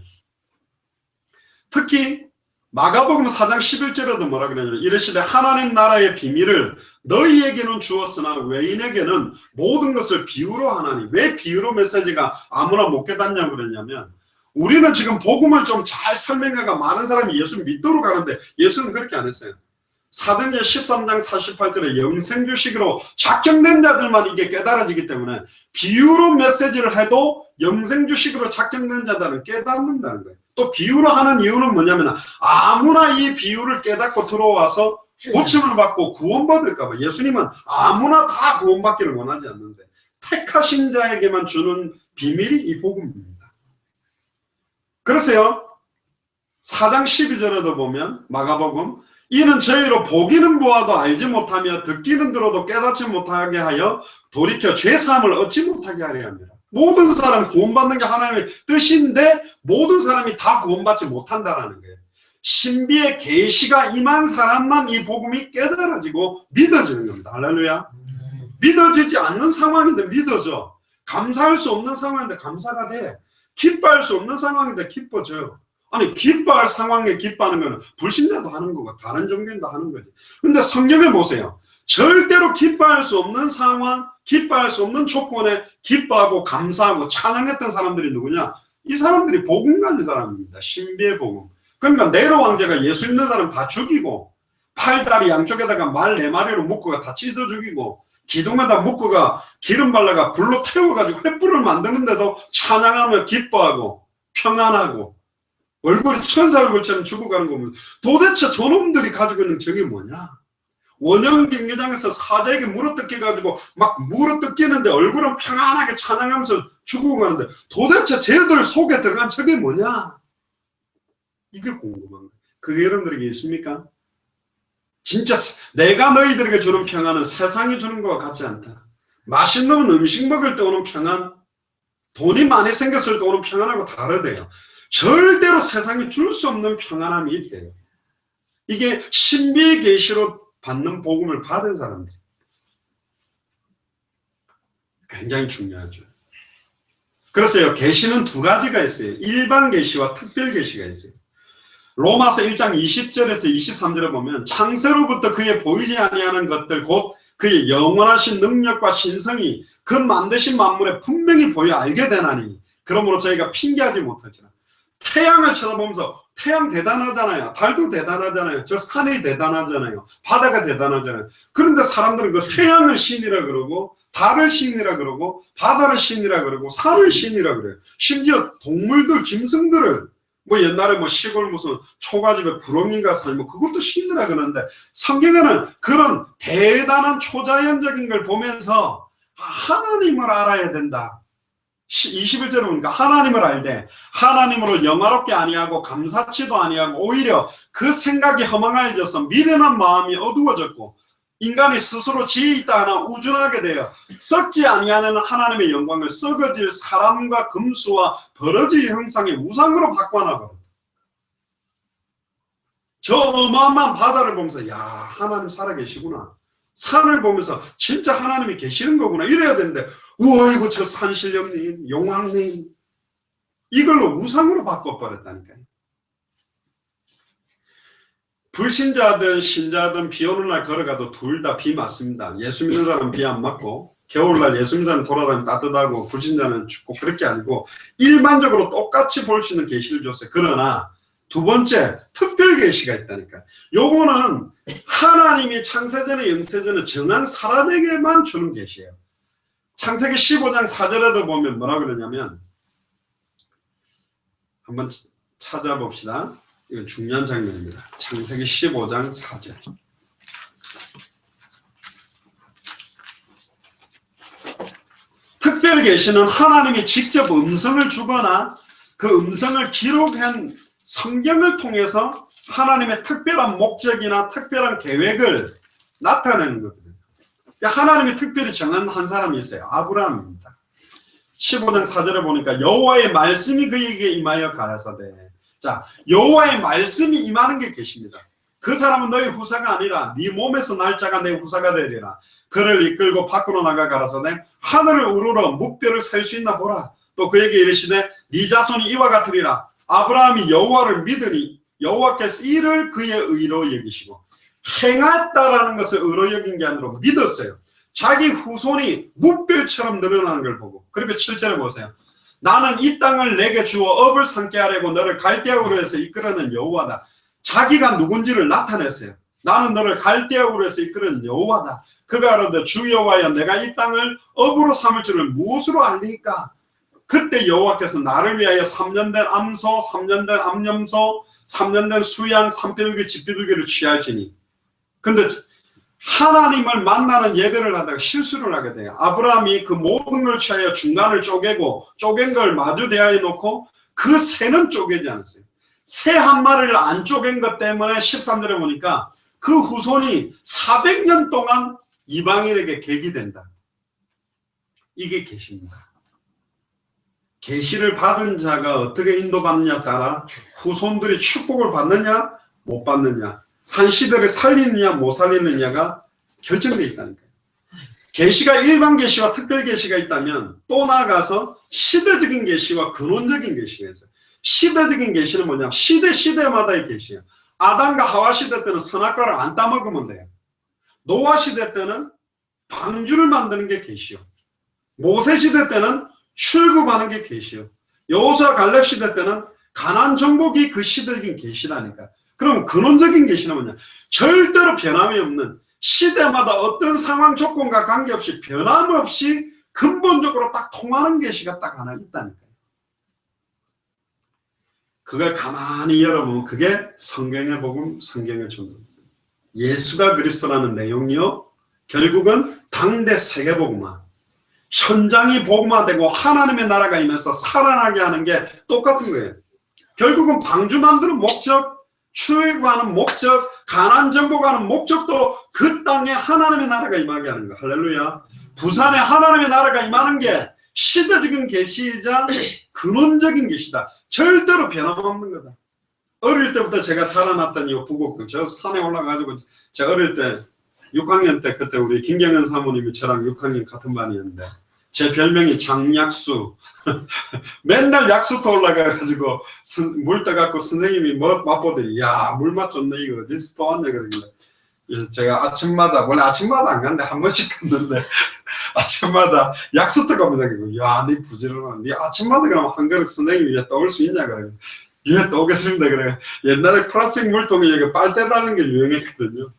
특히 마가복음 4장 11절에도 뭐라 그러냐면 이르시되 하나님 나라의 비밀을 너희에게는 주었으나 외인에게는 모든 것을 비유로 하나니. 왜 비유로 메시지가 아무나 못 깨닫냐고 그랬냐면 우리는 지금 복음을 좀 잘 설명해가 많은 사람이 예수 믿도록 하는데 예수는 그렇게 안 했어요. 사도행전 13장 48절에 영생주식으로 작정된 자들만 이게 깨달아지기 때문에 비유로 메시지를 해도 영생주식으로 작정된 자들은 깨닫는다는 거예요. 또 비유로 하는 이유는 뭐냐면 아무나 이 비유를 깨닫고 들어와서 고침을 받고 구원받을까 봐. 예수님은 아무나 다 구원받기를 원하지 않는데 택하신 자에게만 주는 비밀이 이 복음입니다. 그래서요 4장 12절에도 보면 마가복음 이는 저희로 보기는 보아도 알지 못하며 듣기는 들어도 깨닫지 못하게 하여 돌이켜 죄사함을 얻지 못하게 하려 합니다. 모든 사람 구원받는 게 하나님의 뜻인데 모든 사람이 다 구원받지 못한다는 거예요. 신비의 계시가 임한 사람만 이 복음이 깨달아지고 믿어지는 겁니다. 할렐루야. 믿어지지 않는 상황인데 믿어져. 감사할 수 없는 상황인데 감사가 돼. 기뻐할 수 없는 상황인데 기뻐져요. 아니 기뻐할 상황에 기뻐하는 거는 불신자도 하는 거고 다른 종교인도 하는 거지. 근데 성경에 보세요. 절대로 기뻐할 수 없는 상황, 기뻐할 수 없는 조건에 기뻐하고 감사하고 찬양했던 사람들이 누구냐? 이 사람들이 복음 가진 사람입니다. 신비의 복음. 그러니까 네로 왕제가 예수 믿는 사람 다 죽이고 팔다리 양쪽에다가 말 4마리로 묶어가 다 찢어 죽이고 기둥에다 묶어가 기름 발라가 불로 태워가지고 횃불을 만드는데도 찬양하며 기뻐하고 평안하고 얼굴이 천사 얼굴처럼 죽어가는 거 보면 도대체 저놈들이 가지고 있는 적이 뭐냐? 원형 경기장에서 사자에게 물어뜯겨가지고 막 물어뜯기는데 얼굴은 평안하게 찬양하면서 죽어가는데 도대체 쟤들 속에 들어간 적이 뭐냐? 이게 궁금한 거예요. 그게 여러분들에게 있습니까? 진짜 내가 너희들에게 주는 평안은 세상이 주는 것과 같지 않다. 맛있는 음식 먹을 때 오는 평안, 돈이 많이 생겼을 때 오는 평안하고 다르대요. 절대로 세상이 줄 수 없는 평안함이 있대요. 이게 신비의 계시로 받는 복음을 받은 사람들. 굉장히 중요하죠. 그래서요, 계시는 두 가지가 있어요. 일반 계시와 특별 계시가 있어요. 로마서 1장 20절에서 23절에 보면 창세로부터 그의 보이지 아니하는 것들 곧 그의 영원하신 능력과 신성이 그 만드신 만물에 분명히 보여 알게 되나니 그러므로 저희가 핑계하지 못하지라. 태양을 쳐다보면서 태양 대단하잖아요. 달도 대단하잖아요. 저 산이 대단하잖아요. 바다가 대단하잖아요. 그런데 사람들은 그 태양을 신이라 그러고 달을 신이라 그러고 바다를 신이라 그러고 산을 신이라 그래요. 심지어 동물들, 짐승들을 뭐 옛날에 뭐 시골 무슨 초가집에 구렁이가 살면 그것도 신이라 그러는데 성경에는 그런 대단한 초자연적인 걸 보면서 하나님을 알아야 된다. 21절에 보니까 하나님을 알되 하나님으로 영화롭게 아니하고 감사치도 아니하고 오히려 그 생각이 허망해져서 미련한 마음이 어두워졌고 인간이 스스로 지혜 있다 하나 우준하게 되어 썩지 아니하는 하나님의 영광을 썩어질 사람과 금수와 버러지 형상의 우상으로 바꿔놔버려. 저 어마어마한 바다를 보면서 야, 하나님 살아계시구나. 산을 보면서 진짜 하나님이 계시는 거구나 이래야 되는데 우와 이거 저 산신령님 용왕님 이걸로 우상으로 바꿔버렸다니까요. 불신자든 신자든 비 오는 날 걸어가도 둘 다 비 맞습니다. 예수 믿는 사람은 비 안 맞고 겨울날 예수 믿는 사람은 돌아다니면 따뜻하고 불신자는 춥고 그렇게 아니고 일반적으로 똑같이 볼 수 있는 계시를 줬어요. 그러나 두 번째 특별 계시가 있다니까. 요거는 하나님이 창세전에 영세전에 정한 사람에게만 주는 계시예요. 창세기 15장 4절에도 보면 뭐라 그러냐면 한번 찾아봅시다. 이건 중요한 장면입니다. 창세기 15장 4절. 특별 계시는 하나님이 직접 음성을 주거나 그 음성을 기록한 성경을 통해서 하나님의 특별한 목적이나 특별한 계획을 나타내는 거거든요. 하나님이 특별히 정한 한 사람이 있어요. 아브라함입니다. 15장 4절에 보니까 여호와의 말씀이 그에게 임하여 가라사대. 자, 여호와의 말씀이 임하는 게 계십니다. 그 사람은 너희 후사가 아니라 네 몸에서 날 자가 내 후사가 되리라. 그를 이끌고 밖으로 나가 가라사대 하늘을 우러러 묵별을 셀 수 있나 보라. 또 그에게 이르시되 네 자손이 이와 같으리라. 아브라함이 여호와를 믿으니 여호와께서 이를 그의 의로 여기시고 행했다라는 것을 의로 여긴 게 아니라 믿었어요. 자기 후손이 묵별처럼 늘어나는 걸 보고. 그리고 7절에 보세요. 나는 이 땅을 내게 주어 업을 삼게 하려고 너를 갈대아우로 해서 이끌어낸 여호와다. 자기가 누군지를 나타냈어요. 나는 너를 갈대아우로 해서 이끌어낸 여호와다. 그가 이르되 주 여호와여 내가 이 땅을 업으로 삼을 줄을 무엇으로 알리까? 그때 여호와께서 나를 위하여 3년 된 암소, 3년 된 암염소, 3년 된 수양, 산비둘기, 집비둘기를 취할지니. 근데 하나님을 만나는 예배를 하다가 실수를 하게 돼요. 아브라함이 그 모든 걸 취하여 중간을 쪼개고 쪼갠 걸 마주 대하여 놓고 그 새는 쪼개지 않았어요. 새 한 마리를 안 쪼갠 것 때문에 13절에 보니까 그 후손이 400년 동안 이방인에게 객이 된다. 이게 계시입니다. 계시를 받은 자가 어떻게 인도받느냐에 따라 후손들이 축복을 받느냐 못 받느냐, 한 시대를 살리느냐 못 살리느냐가 결정되어 있다니까요. 계시가 일반 계시와 특별 계시가 있다면 또 나아가서 시대적인 계시와 근원적인 계시가 있어요. 시대적인 계시는 뭐냐? 시대마다의 계시예요. 아담과 하와 시대 때는 선악과를 안 따먹으면 돼요. 노아 시대 때는 방주를 만드는 게 계시요. 모세 시대 때는 출국하는 게 계시요. 여호수아 갈렙 시대 때는 가나안 정복이 그 시대적인 계시라니까. 그럼 근원적인 계시는 뭐냐? 절대로 변함이 없는 시대마다 어떤 상황 조건과 관계없이 변함없이 근본적으로 딱 통하는 계시가 딱 하나 있다니까요. 그걸 가만히 열어보면 그게 성경의 복음, 성경의 전도입니다. 예수가 그리스도라는 내용이요, 결국은 당대 세계복음화, 현장이 복음화되고 하나님의 나라가 임해서 살아나게 하는 게 똑같은 거예요. 결국은 방주 만드는 목적, 출애굽하는 목적, 가나안 정복하는 목적도 그 땅에 하나님의 나라가 임하게 하는 거. 할렐루야. 부산에 하나님의 나라가 임하는 게 시대적인 계시이자 근원적인 계시다. 절대로 변함없는 거다. 어릴 때부터 제가 자라났던 이 부곡동, 저 산에 올라가지고 제가 어릴 때 6학년 때 그때 우리 김경현 사모님이 저랑 6학년 같은 반이었는데 제 별명이 장약수. 맨날 약수터 올라가가지고 물 떠갖고 선생님이 맛보더니 야, 물맛 좋네, 이거 어디서 또 왔냐 그러길래 제가 아침마다, 원래 아침마다 안 갔는데 한 번씩 갔는데 아침마다 약수터 갑니다. 야, 니 부지런하네. 니 아침마다 그러면 한 그릇 선생님이 얘 떠올 수 있냐 그래요. 예, 떠오겠습니다. 그래. 옛날에 플라스틱 물통에 여기 빨대 달는 게 유행했거든요.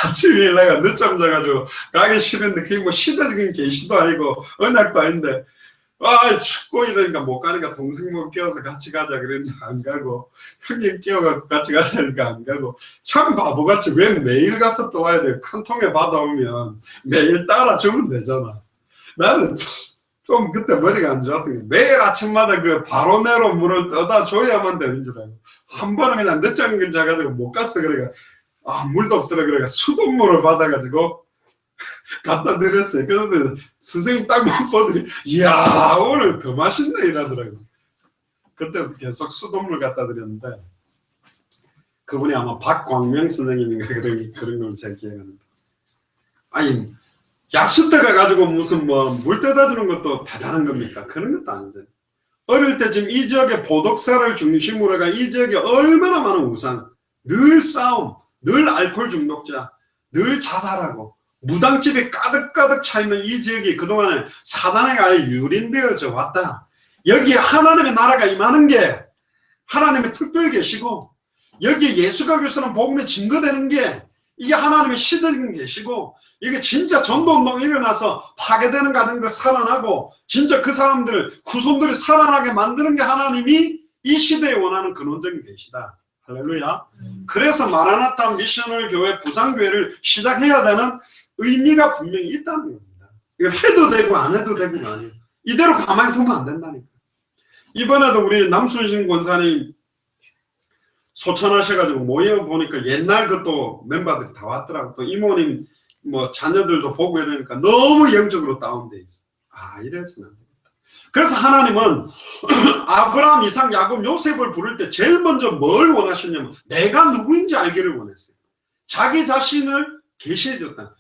아침에 내가 늦잠 자가지고 가기 싫은데 그게 뭐 시대적인 계시도 아니고 언약도 아닌데 춥고 이러니까 못 가니까 동생 못 깨워서 같이 가자 그랬는데 안 가고 형님 깨워갖고 같이 가자니까 안 가고 참 바보같이 왜 매일 가서 또 와야 돼. 큰 통에 받아오면 매일 따라주면 되잖아. 나는 좀 그때 머리가 안 좋았던 게 매일 아침마다 그 바로내로 물을 떠다 줘야만 되는 줄 알고 한 번은 그냥 늦잠 자가지고 못 갔어. 그래가 물도 없더라. 그래가 수돗물을 받아가지고 갖다 드렸어요. 그런데 선생님 딱 보더니 이야, 오늘 더 맛있네 이러더라고. 그때부터 계속 수돗물 갖다 드렸는데 그분이 아마 박광명 선생님인가 그런 걸 제가 기억하는데, 아니 약수터 가가지고 무슨 뭐 물 떠다 주는 것도 대단한 겁니까? 그런 것도 아니죠. 어릴 때 지금 이 지역의 보덕사를 중심으로 해가 이 지역에 얼마나 많은 우상, 늘 싸움, 늘 알코올 중독자, 늘 자살하고 무당집이 가득가득 차있는 이 지역이 그동안에 사단에게 아예 유린되어져 왔다. 여기에 하나님의 나라가 임하는 게 하나님의 특별 계시고 여기에 예수가 그리스도는 복음에 증거되는 게 이게 하나님의 시대적인 계시고 이게 진짜 전도운동이 일어나서 파괴되는 가정들 살아나고 진짜 그 사람들 후손들이 살아나게 만드는 게 하나님이 이 시대에 원하는 근원적인 계시다. 할렐루야. 그래서 마라나타 미셔널 교회 부산교회를 시작해야 되는 의미가 분명히 있다는 겁니다. 이거 해도 되고 안 해도 되고가 아니에요. 이대로 가만히 두면 안 된다니까. 이번에도 우리 남순신 권사님 소천하셔가지고 모여보니까 옛날 그또 멤버들이 다 왔더라고. 또 이모님 뭐 자녀들도 보고 이러니까 너무 영적으로 다운돼 있어. 이래서는 안 됩니다. 그래서 하나님은 아브라함, 이삭, 야곱, 요셉을 부를 때 제일 먼저 뭘 원하셨냐면 내가 누구인지 알기를 원했어요. 자기 자신을 계시해 줬다.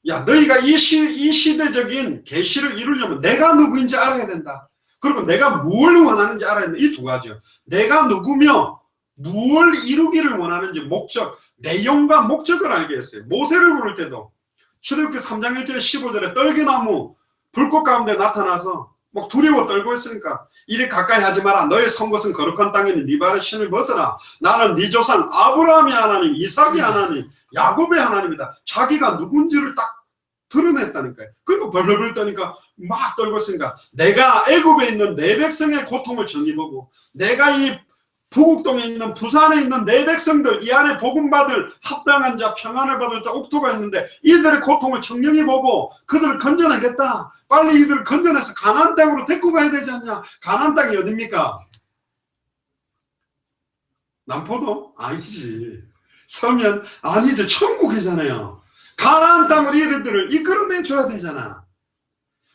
야, 너희가 이 시대적인 계시를 이루려면 내가 누구인지 알아야 된다. 그리고 내가 뭘 원하는지 알아야 된다. 이 두 가지요. 내가 누구며 무엇을 이루기를 원하는지 목적, 내용과 목적을 알게 했어요. 모세를 부를 때도 출애굽기 3장 1절에 15절에 떨기나무 불꽃 가운데 나타나서 막 두려워 떨고 있으니까 이리 가까이 하지 마라. 너의 선 것은 거룩한 땅이니 네 발의 신을 벗어라. 나는 네 조상 아브라함의 하나님, 이삭의 하나님, 야곱의 하나님이다. 자기가 누군지를 딱 드러냈다니까요. 그리고 벌벌벌 떠니까 막 떨고 있으니까 내가 애굽에 있는 내 백성의 고통을 정의 보고 내가 이 부곡동에 있는 부산에 있는 내 백성들 이 안에 복음받을 합당한 자 평안을 받을 자 옥토가 있는데 이들의 고통을 청명히 보고 그들을 건져내겠다. 빨리 이들을 건져내서 가나안 땅으로 데리고 가야 되지 않냐. 가나안 땅이 어딥니까? 남포동? 아니지. 서면? 아니지. 천국이잖아요. 가나안 땅으로 이들을 이끌어내줘야 되잖아.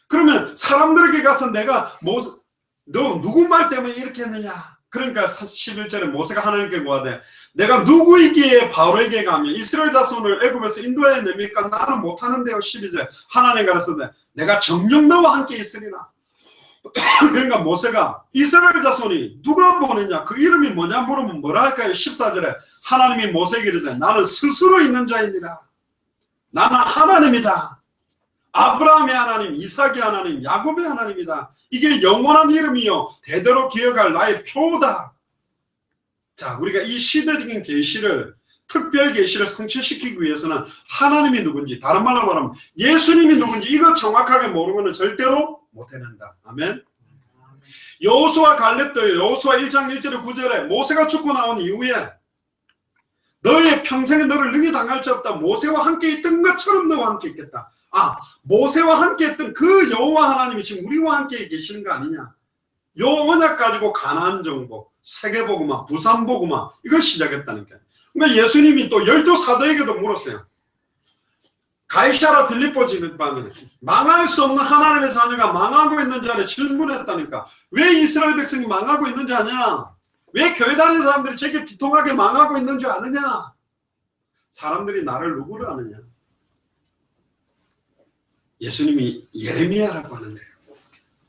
그러면 사람들에게 가서 내가 너 누구 말 때문에 이렇게 했느냐. 그러니까 11절에 모세가 하나님께 구하되 내가 누구이기에 바로에게 가면 이스라엘 자손을 애굽에서 인도해 냅니까? 나는 못하는데요. 12절에 하나님 가라사대 내가 정녕 너와 함께 있으리라. 그러니까 모세가 이스라엘 자손이 누가 보냈냐 그 이름이 뭐냐 물으면 뭐라 할까요? 14절에 하나님이 모세에게 이르되 나는 스스로 있는 자이니라. 나는 하나님이다. 아브라함의 하나님, 이삭의 하나님, 야곱의 하나님이다. 이게 영원한 이름이요 대대로 기억할 나의 표다. 자, 우리가 이 시대적인 계시를 특별 계시를 성취시키기 위해서는 하나님이 누군지, 다른 말로 말하면 예수님이 누군지 이거 정확하게 모르고는 절대로 못 해낸다. 아멘. 여호수아 갈렙도 여호수아 1장 1절에 9절에 모세가 죽고 나온 이후에 너의 평생에 너를 능히 당할 자 없다. 모세와 함께 있던 것처럼 너와 함께 있겠다. 모세와 함께 했던 그 여호와 하나님이 지금 우리와 함께 계시는 거 아니냐. 요 언약 가지고 가나안 정복, 세계복음화, 부산복음화 이걸 시작했다니까요. 그러니까 예수님이 또 12사도에게도 물었어요. 가이사라 빌립보 지방에 망할 수 없는 하나님의 자녀가 망하고 있는 자를 질문했다니까. 왜 이스라엘 백성이 망하고 있는 줄 아냐? 왜 교회 다니는 사람들이 저렇게 비통하게 망하고 있는 줄 아느냐? 사람들이 나를 누구를 아느냐? 예수님이 예레미야라고 하는데요.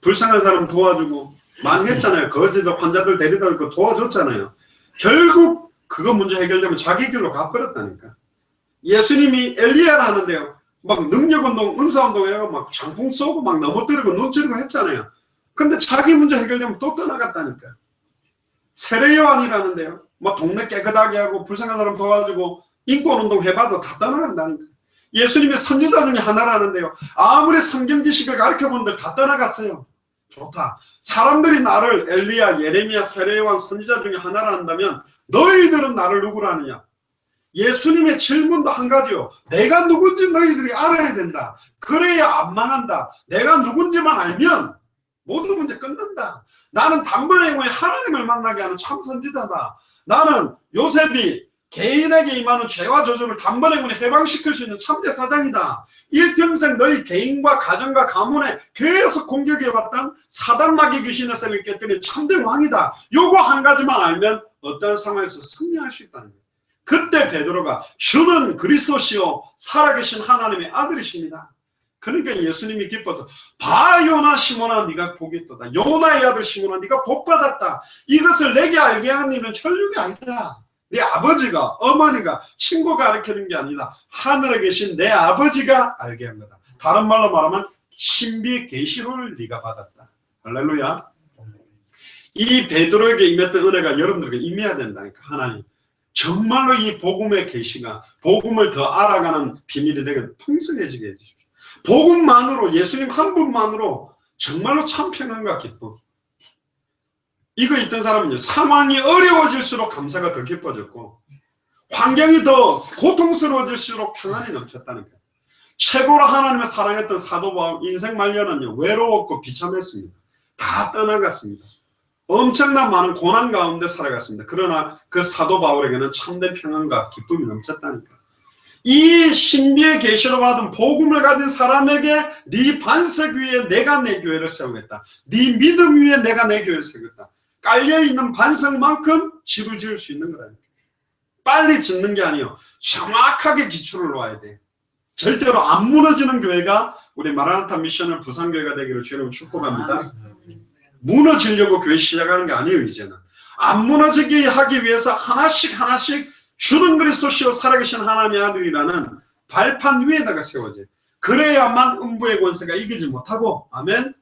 불쌍한 사람 도와주고 망했잖아요. 거지들 환자들 데리다 놓고 도와줬잖아요. 결국 그거 문제 해결되면 자기 길로 가버렸다니까. 예수님이 엘리야를 하는데요. 막 능력운동, 은사운동해서 막 장풍 쏘고 막 넘어뜨리고 눈 찌르고 했잖아요. 근데 자기 문제 해결되면 또 떠나갔다니까. 세례 요한이라는데요. 막 동네 깨끗하게 하고 불쌍한 사람 도와주고 인권운동 해봐도 다 떠나간다니까. 예수님의 선지자 중에 하나라는데요. 아무리 성경 지식을 가르쳐본 분들 다 떠나갔어요. 좋다. 사람들이 나를 엘리야, 예레미야, 세례 요한 선지자 중에 하나라 한다면 너희들은 나를 누구라 하느냐? 예수님의 질문도 한 가지요. 내가 누군지 너희들이 알아야 된다. 그래야 안 망한다. 내가 누군지만 알면 모든 문제 끝난다. 나는 단번에 하나님을 만나게 하는 참 선지자다. 나는 요셉이 개인에게 임하는 죄와 저주를 단번에 해방시킬 수 있는 참제사장이다. 일평생 너희 개인과 가정과 가문에 계속 공격해왔던 사단마귀 귀신의 셈을 깨뜨린 참된 왕이다. 요거 한 가지만 알면 어떤 상황에서 승리할 수 있다는 거예요. 그때 베드로가 주는 그리스도시요 살아계신 하나님의 아들이십니다. 그러니까 예수님이 기뻐서 봐 요나 시몬아 네가 복이 있도다. 요나의 아들 시몬아 네가 복받았다. 이것을 내게 알게 한 일은 혈육이 아니다. 네 아버지가 어머니가 친구가 가르치는 게 아니다. 하늘에 계신 내 아버지가 알게 한 거다. 다른 말로 말하면 신비 계시로를 네가 받았다. 할렐루야. 이 베드로에게 임했던 은혜가 여러분들에게 임해야 된다니까. 하나님 정말로 이 복음의 계시가 복음을 더 알아가는 비밀이 되게 풍성해지게 해주십시오. 복음만으로 예수님 한 분만으로 정말로 참 평안과 기쁨. 이거 있던 사람은요. 상황이 어려워질수록 감사가 더 깊어졌고 환경이 더 고통스러워질수록 평안이 넘쳤다니까요. 최고로 하나님을 사랑했던 사도 바울 인생 말년은요. 외로웠고 비참했습니다. 다 떠나갔습니다. 엄청난 많은 고난 가운데 살아갔습니다. 그러나 그 사도 바울에게는 참된 평안과 기쁨이 넘쳤다니까. 이 신비의 계시로 받은 복음을 가진 사람에게 네 반석 위에 내가 내 교회를 세우겠다. 네 믿음 위에 내가 내 교회를 세우겠다. 깔려있는 반석만큼 집을 지을 수 있는 거라니까. 빨리 짓는 게 아니에요. 정확하게 기초를 놓아야 돼. 절대로 안 무너지는 교회가 우리 마라나타 미션을 부산교회가 되기를 주님을 축복합니다. 무너지려고 교회 시작하는 게 아니에요. 이제는 안 무너지게 하기 위해서 하나씩 주는 그리스도시요 살아계신 하나님의 아들이라는 발판 위에다가 세워져요. 그래야만 음부의 권세가 이기지 못하고, 아멘.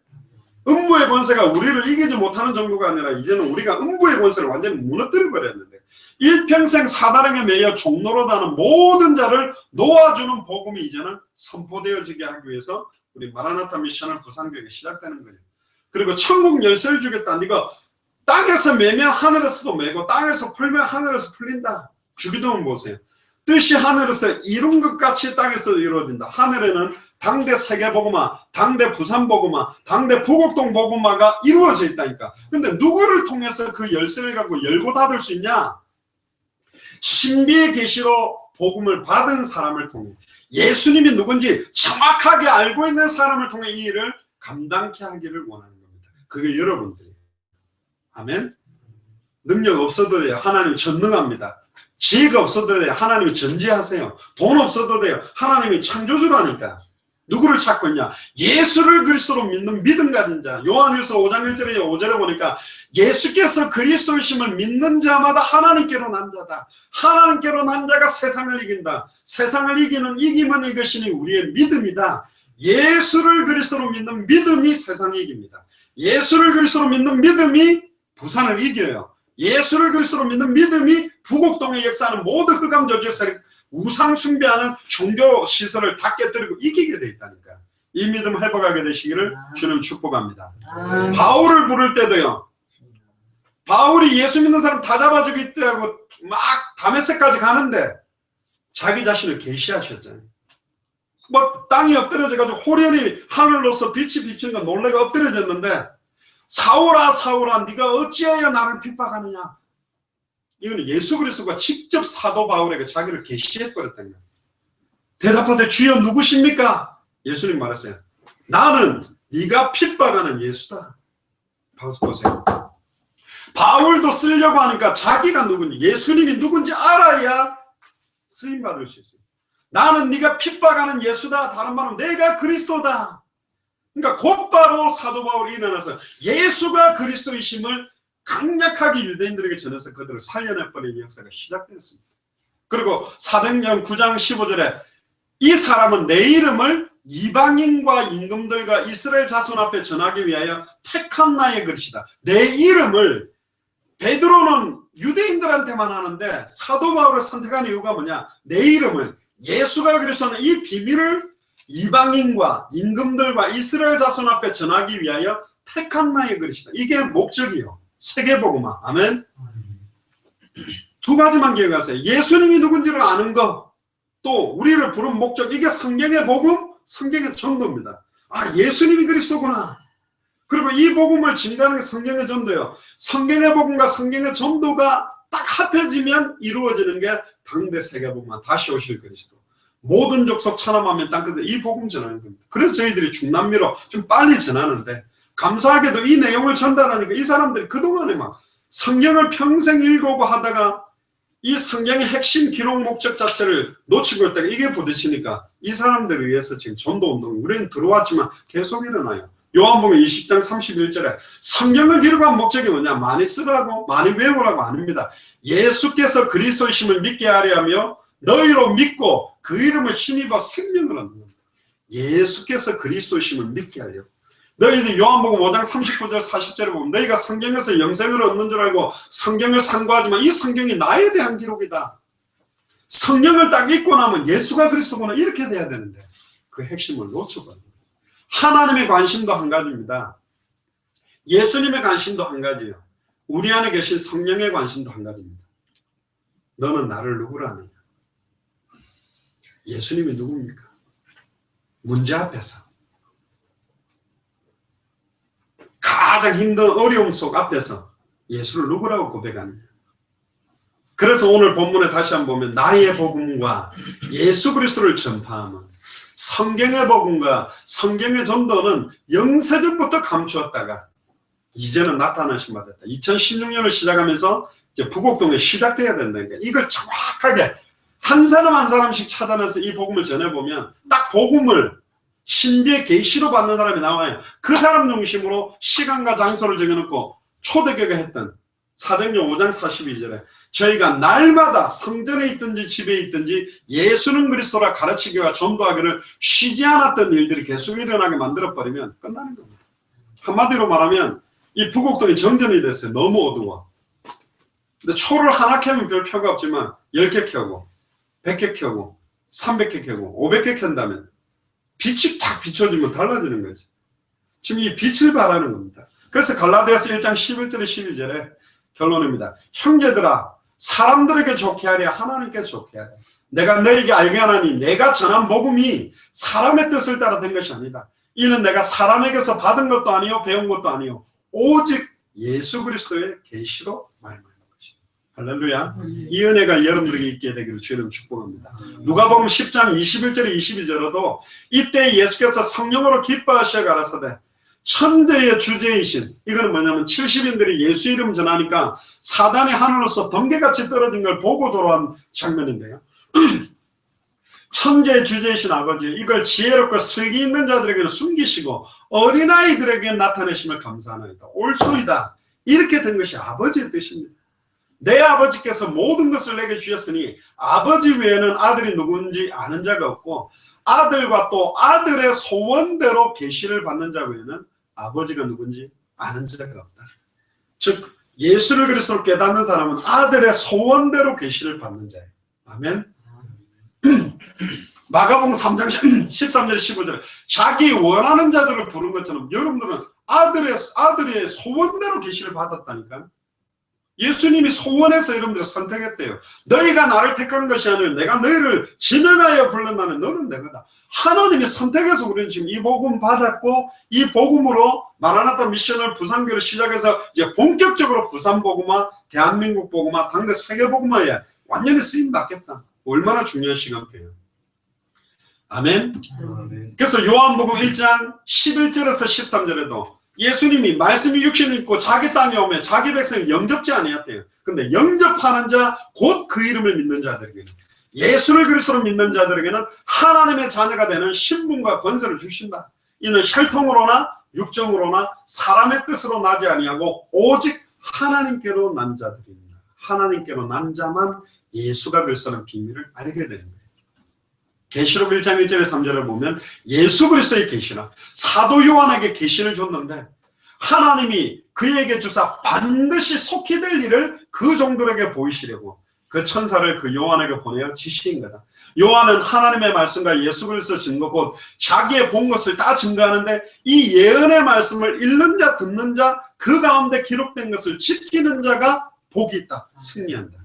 음부의 권세가 우리를 이기지 못하는 정도가 아니라 이제는 우리가 음부의 권세를 완전히 무너뜨려 버렸는데, 일평생 사단에게 매여 종노릇하는 모든 자를 놓아주는 복음이 이제는 선포되어지게 하기 위해서 우리 마라나타 미션을 부산교회가 시작되는 거예요. 그리고 천국 열쇠를 주겠다. 네가 땅에서 매면 하늘에서도 매고 땅에서 풀면 하늘에서 풀린다. 주기도문 보세요. 뜻이 하늘에서 이룬 것 같이 땅에서 이루어진다. 하늘에는 당대 세계복음화, 당대 부산복음화, 당대 부곡동 복음화가 이루어져 있다니까. 근데 누구를 통해서 그 열쇠를 갖고 열고 닫을 수 있냐? 신비의 계시로 복음을 받은 사람을 통해, 예수님이 누군지 정확하게 알고 있는 사람을 통해 이 일을 감당케 하기를 원하는 겁니다. 그게 여러분들이에요. 아멘. 능력 없어도 돼요. 하나님 전능합니다. 지혜가 없어도 돼요. 하나님이 전지하세요. 돈 없어도 돼요. 하나님이 창조주라니까. 누구를 찾고 있냐? 예수를 그리스도로 믿는 믿음 가진 자. 요한일서 5장 1절에 5절에 보니까 예수께서 그리스도이심을 믿는 자마다 하나님께로 난 자다. 하나님께로 난 자가 세상을 이긴다. 세상을 이기는 이기면 이것이니 우리의 믿음이다. 예수를 그리스도로 믿는 믿음이 세상을 이깁니다. 예수를 그리스도로 믿는 믿음이 부산을 이겨요. 예수를 그리스도로 믿는 믿음이 부곡동에 역사하는 모든 흑암 조직 세력, 우상 숭배하는 종교 시설을 다 깨뜨리고 이기게 돼 있다니까. 이 믿음 회복하게 되시기를 주님 축복합니다. 바울을 부를 때도요, 바울이 예수 믿는 사람 다 잡아주겠다고 막 다메섹까지 가는데 자기 자신을 계시하셨잖아요. 막 땅이 엎드려져가지고 호련히 하늘로서 빛이 비추는 건 놀래가 엎드려졌는데, 사울아 사울아 네가 어찌하여 나를 핍박하느냐. 이거는 예수 그리스도가 직접 사도 바울에게 자기를 계시해버렸다는 거예요. 대답하되 주여 누구십니까? 예수님 말했어요. 나는 네가 핍박하는 예수다. 보세요. 바울도 쓰려고 하니까 자기가 누군지, 예수님이 누군지 알아야 쓰임받을 수 있어요. 나는 네가 핍박하는 예수다. 다른 말은 내가 그리스도다. 그러니까 곧바로 사도 바울이 일어나서 예수가 그리스도이심을 강력하게 유대인들에게 전해서 그들을 살려내버리는 역사가 시작됐습니다. 그리고 사도행전 9장 15절에 이 사람은 내 이름을 이방인과 임금들과 이스라엘 자손 앞에 전하기 위하여 택한 나의 그릇이다. 내 이름을, 베드로는 유대인들한테만 하는데 사도 바울을 선택한 이유가 뭐냐? 내 이름을, 예수가 그리스도는 이 비밀을 이방인과 임금들과 이스라엘 자손 앞에 전하기 위하여 택한 나의 그릇이다. 이게 목적이요. 세계복음화. 아멘. 두 가지만 기억하세요. 예수님이 누군지를 아는 것, 또 우리를 부른 목적, 이게 성경의 복음, 성경의 전도입니다. 아, 예수님이 그리스도구나. 그리고 이 복음을 증거하는 게 성경의 전도예요. 성경의 복음과 성경의 전도가 딱 합해지면 이루어지는 게 당대 세계복음화, 다시 오실 그리스도. 모든 족속 천함하면 땅끝에 이 복음 전하는 겁니다. 그래서 저희들이 중남미로 좀 빨리 전하는데, 감사하게도 이 내용을 전달하니까 이 사람들이 그동안에 막 성경을 평생 읽어오고 하다가 이 성경의 핵심 기록 목적 자체를 놓치고 있다가 이게 부딪히니까 이 사람들을 위해서 지금 전도운동, 우리는 들어왔지만 계속 일어나요. 요한복음 20장 31절에 성경을 기록한 목적이 뭐냐? 많이 쓰라고, 많이 외우라고 아닙니다. 예수께서 그리스도이심을 믿게 하려 하며 너희로 믿고 그 이름을 힘입어 생명을 얻는 겁니다. 예수께서 그리스도이심을 믿게 하려고. 너희들 요한복음 5장 39절 40절에 보면 너희가 성경에서 영생을 얻는 줄 알고 성경을 상고하지만 이 성경이 나에 대한 기록이다. 성경을 딱 읽고 나면 예수가 그리스도구나 이렇게 돼야 되는데 그 핵심을 놓쳐버려요. 하나님의 관심도 한 가지입니다. 예수님의 관심도 한 가지예요. 우리 안에 계신 성령의 관심도 한 가지입니다. 너는 나를 누구라 하느냐? 예수님이 누굽니까? 문제 앞에서 가장 힘든 어려움 속 앞에서 예수를 누구라고 고백하느냐. 그래서 오늘 본문에 다시 한번 보면 나의 복음과 예수 그리스도를 전파하면, 성경의 복음과 성경의 전도는 영세전부터 감추었다가 이제는 나타나신 바 됐다. 2016년을 시작하면서 이제 부곡동에 시작돼야 된다니까. 이걸 정확하게 한 사람 한 사람씩 찾아내서 이 복음을 전해보면 딱 복음을 신비의 계시로 받는 사람이 나와요. 그 사람 중심으로 시간과 장소를 정해놓고 초대교회가 했던 사도행전 5장 42절에 저희가 날마다 성전에 있든지 집에 있든지 예수는 그리스도라 가르치기와 전도하기를 쉬지 않았던 일들이 계속 일어나게 만들어버리면 끝나는 겁니다. 한마디로 말하면 이 부곡동이 정전이 됐어요. 너무 어두워. 근데 초를 하나 켜면 별 표가 없지만 10개 켜고 100개 켜고 300개 켜고 500개 켠다면 빛이 딱 비춰지면 달라지는 거지. 지금 이 빛을 바라는 겁니다. 그래서 갈라디아서 1장 11절에 12절에 결론입니다. 형제들아, 사람들에게 좋게 하랴 하나님께 좋게 하랴. 내가 너에게 알게 하나니 내가 전한 복음이 사람의 뜻을 따라 된 것이 아니다. 이는 내가 사람에게서 받은 것도 아니요 배운 것도 아니요 오직 예수 그리스도의 계시로 말하는 것이다. 할렐루야. 이 은혜가 여러분들에게 있게 되기를 주님 축복합니다. 누가복음 10장 21절에 22절에도 이때 예수께서 성령으로 기뻐하셔 가라사대 천대의 주제이신, 이거는 뭐냐면 70인들이 예수 이름 전하니까 사단이 하늘로서 번개같이 떨어진 걸 보고 돌아온 장면인데요. 천재의 주제이신 아버지, 이걸 지혜롭고 슬기 있는 자들에게는 숨기시고 어린아이들에게 나타내심을 감사하나이다. 옳소이다. 이렇게 된 것이 아버지의 뜻입니다. 내 아버지께서 모든 것을 내게 주셨으니 아버지 외에는 아들이 누구인지 아는 자가 없고 아들과 또 아들의 소원대로 계시를 받는 자 외에는 아버지가 누군지 아는 자가 없다. 즉 예수를 그리스도로 깨닫는 사람은 아들의 소원대로 계시를 받는 자예요. 아멘. 마가복음 3장 13절 15절에 자기 원하는 자들을 부른 것처럼 여러분들은 아들의 소원대로 계시를 받았다니까요. 예수님이 소원해서 여러분들을 선택했대요. 너희가 나를 택한 것이 아니라 내가 너희를 지명하여 불렀나니 너는 내거다. 하나님이 선택해서 우리는 지금 이 복음 받았고, 이 복음으로 마라나타 미션을 부산교를 시작해서 이제 본격적으로 부산 복음화, 대한민국 복음화, 당대 세계 복음화에 완전히 쓰임 받겠다. 얼마나 중요한 시간표예요. 아멘. 그래서 요한복음 1장 11절에서 13절에도 예수님이 말씀이 육신을 입고 자기 땅에 오면 자기 백성을 영접지 아니었대요. 근데 영접하는 자, 곧 그 이름을 믿는 자들에게는, 예수를 그리스도로 믿는 자들에게는 하나님의 자녀가 되는 신분과 권세를 주신다. 이는 혈통으로나 육정으로나 사람의 뜻으로 나지 아니하고 오직 하나님께로 난 자들입니다. 하나님께로 난 자만 예수가 그리스도라는 비밀을 알게 되는 거예요. 계시록 1장 1절에 3절을 보면 예수 그리스도의 계시라, 사도 요한에게 계시를 줬는데 하나님이 그에게 주사 반드시 속히 될 일을 그 종들에게 보이시려고 그 천사를 그 요한에게 보내어 지시인 거다. 요한은 하나님의 말씀과 예수 그리스도 증거, 곧 자기의 본 것을 다 증거하는데 이 예언의 말씀을 읽는 자, 듣는 자, 그 가운데 기록된 것을 지키는 자가 복이 있다, 승리한다.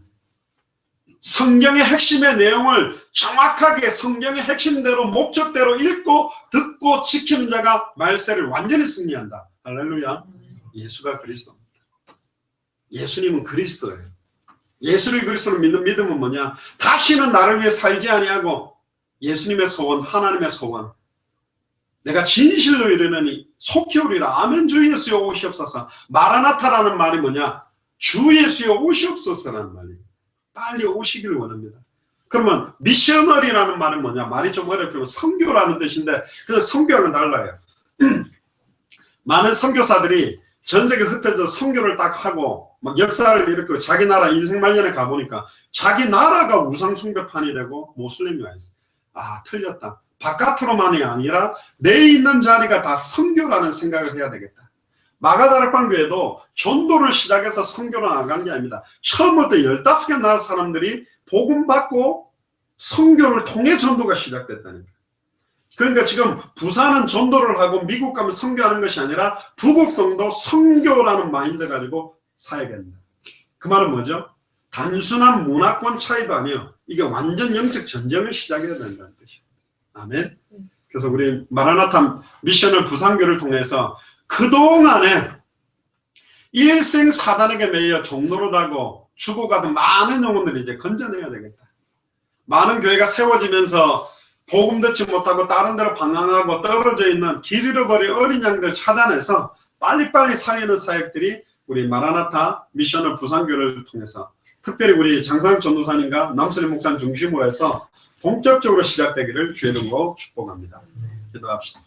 성경의 핵심의 내용을 정확하게 성경의 핵심대로 목적대로 읽고 듣고 지키는 자가 말세를 완전히 승리한다. 할렐루야. 예수가 그리스도입니다. 예수님은 그리스도예요. 예수를 그리스도로 믿는 믿음은 뭐냐? 다시는 나를 위해 살지 아니하고 예수님의 소원, 하나님의 소원, 내가 진실로 이르노니 속히 오리라. 아멘. 주 예수여 오시옵소서. 마라나타라는 말이 뭐냐? 주 예수여 오시옵소서라는 말이에요. 빨리 오시기를 원합니다. 그러면 미셔너리라는 말은 뭐냐? 말이 좀 어렵지만 선교라는 뜻인데, 그래서 선교하고는 달라요. 많은 선교사들이 전 세계 흩어져 선교를 딱 하고 막 역사를 일으키고 자기 나라 인생 말년에 가보니까 자기 나라가 우상숭배판이 되고 모슬림이 와 있어요. 아, 틀렸다. 바깥으로만이 아니라 내 있는 자리가 다 선교라는 생각을 해야 되겠다. 마가다락방 교회도 전도를 시작해서 선교를 나간 게 아닙니다. 처음부터 15개 나라 사람들이 복음 받고 선교를 통해 전도가 시작됐다니까. 그러니까 지금 부산은 전도를 하고 미국 가면 선교하는 것이 아니라 부국동도 선교라는 마인드 가지고 살아야겠다. 그 말은 뭐죠? 단순한 문화권 차이도 아니에요. 이게 완전 영적 전쟁을 시작해야 된다는 뜻이에요. 아멘. 그래서 우리 마라나타 미션을 부산교를 통해서 그동안에 일생 사단에게 매여 종노릇하고 죽어가던 많은 영혼들이 이제 건져내야 되겠다. 많은 교회가 세워지면서 복음 듣지 못하고 다른 데로 방황하고 떨어져 있는 길 잃어버린 어린 양들 찾아내서 빨리빨리 살리는 사역들이 우리 마라나타 미션을 부산교를 통해서, 특별히 우리 장상혁 전도사님과 남순희 목사님 중심으로 해서 본격적으로 시작되기를 주의 이름으로 축복합니다. 기도합시다.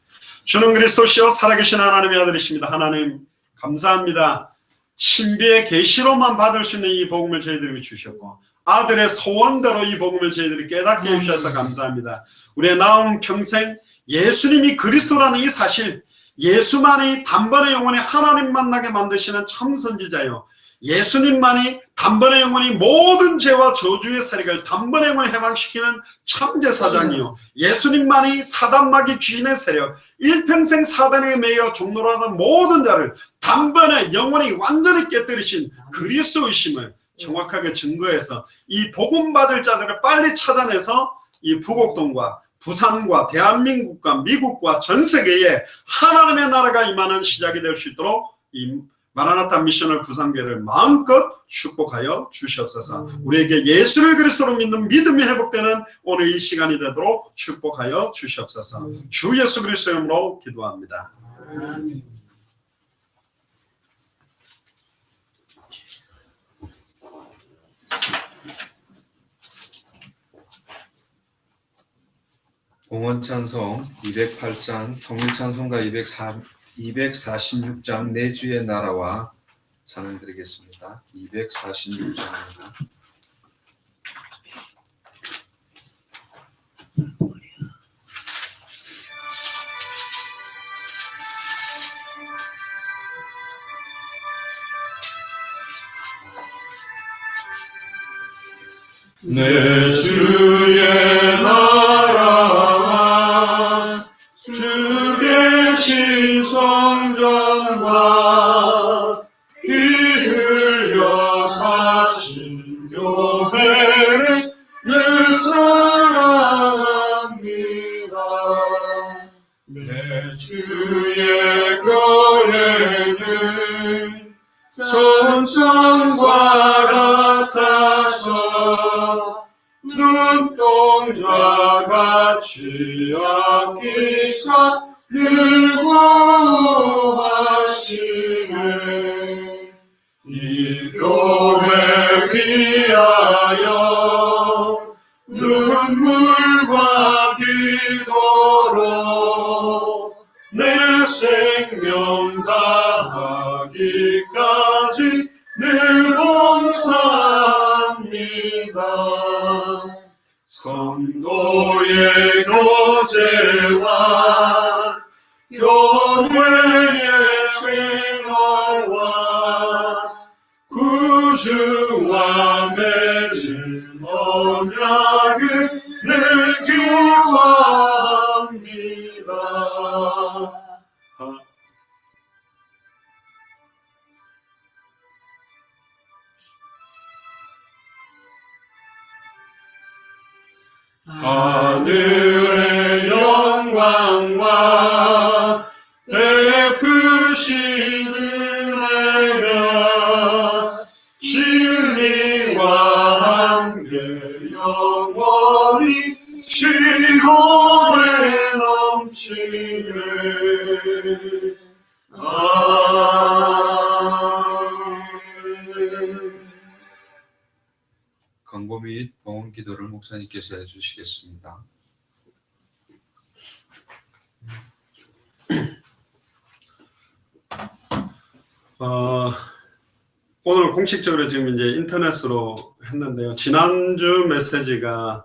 주는 그리스도시요 살아계신 하나님의 아들이십니다. 하나님 감사합니다. 신비의 계시로만 받을 수 있는 이 복음을 저희들에게 주셨고 아들의 소원대로 이 복음을 저희들이 깨닫게 해주셔서 감사합니다. 우리의 나온 평생 예수님이 그리스도라는 이 사실, 예수만이 단번에 영원히 하나님 만나게 만드시는 참 선지자요, 예수님만이 단번에 영원히 모든 죄와 저주의 세력을 단번에 영원히 해방시키는 참제사장이요, 예수님만이 사단마귀 귀인의 세력, 일평생 사단에 매여 종노릇하던 모든 자를 단번에 영원히 완전히 깨뜨리신 그리스도이심을 정확하게 증거해서 이 복음 받을 자들을 빨리 찾아내서 이 부곡동과 부산과 대한민국과 미국과 전 세계에 하나님의 나라가 임하는 시작이 될 수 있도록 이 마라나타 미션을 부산교회를 마음껏 축복하여 주시옵소서. 우리에게 예수를 그리스도로 믿는 믿음이 회복되는 오늘 이 시간이 되도록 축복하여 주시옵소서. 주 예수 그리스도의 이름으로 기도합니다.
아멘.
공원찬송 208장, 통일찬송가 246장 내 주의 나라와 찬양 드리겠습니다. 246장입니다.
내 주의 나라와 주 계신 성전과 피 흘려 사신 교회를 늘 사랑합니다. 내 주의 교회는 전천과 같아서 눈동자 같이 아끼사 늘 구하시네. 이 교회 위하여 눈물과 기도로 내 생명 다하기까지 늘 봉사합니다. 성도의 교제와 교회의 생활과 구주와 맺은 언약을 늘 기뻐합니다. 하늘의 영광과 베푸신 주내가 진리와 함께 영원히 시온에 넘치네. 아멘.
광고 및 봉헌 기도를 목사님께서 해주시겠습니다.
오늘 공식적으로 지금 이제 인터넷으로 했는데요. 지난주 메시지가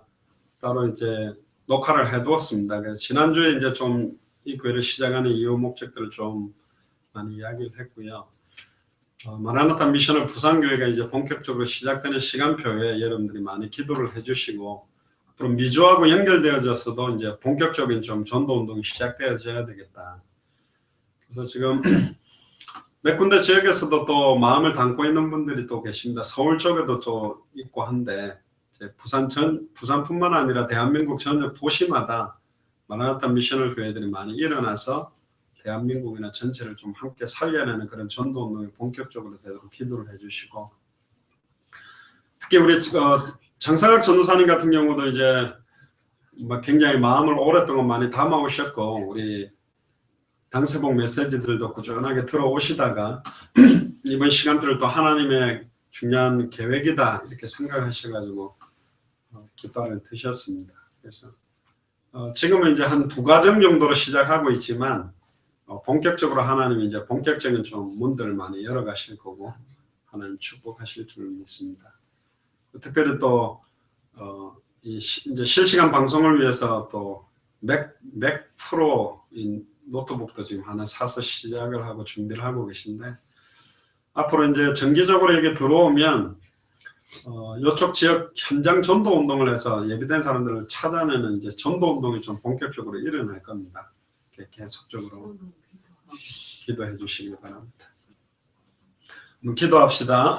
따로 이제 녹화를 해두었습니다. 그래서 지난주에 이제 좀 이 교회를 시작하는 이유 목적들을 좀 많이 이야기를 했고요. 마라나타 미션을 부산교회가 이제 본격적으로 시작되는 시간표에 여러분들이 많이 기도를 해주시고 앞으로 미주하고 연결되어져서도 이제 본격적인 좀 전도 운동이 시작되어져야 되겠다. 그래서 지금 몇 군데 지역에서도 또 마음을 담고 있는 분들이 또 계십니다. 서울 쪽에도 또 있고 한데 이제 부산뿐만 아니라 대한민국 전역 도시마다 마라나타 미셔널 교회들이 많이 일어나서 대한민국이나 전체를 좀 함께 살려내는 그런 전도 운동이 본격적으로 되도록 기도를 해주시고, 특히 우리 장상학 전도사님 같은 경우도 이제 굉장히 마음을 오랫동안 많이 담아오셨고 우리 당세복 메시지들도 꾸준하게 들어오시다가 이번 시간표를 또 하나님의 중요한 계획이다 이렇게 생각하셔가지고 깃발을 드셨습니다. 그래서 지금은 이제 한 2과정 정도로 시작하고 있지만 본격적으로 하나님이 이제 본격적인 좀 문들을 많이 열어가실 거고 하나님 축복하실 줄 믿습니다. 특별히 또 이제 실시간 방송을 위해서 또 맥 프로인 노트북도 지금 하나 사서 시작을 하고 준비를 하고 계신데, 앞으로 이제 정기적으로 이게 들어오면 이쪽 지역 현장 전도 운동을 해서 예비된 사람들을 찾아내는 이제 전도 운동이 좀 본격적으로 일어날 겁니다. 계속적으로 기도해 주시기 바랍니다. 기도합시다.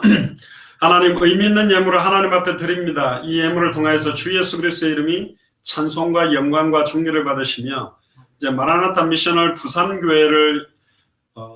하나님, 의미 있는 예물을 하나님 앞에 드립니다. 이 예물을 통하여서 주 예수 그리스도의 이름이 찬송과 영광과 존귀를 받으시며 이제 마라나타 미셔널 부산교회를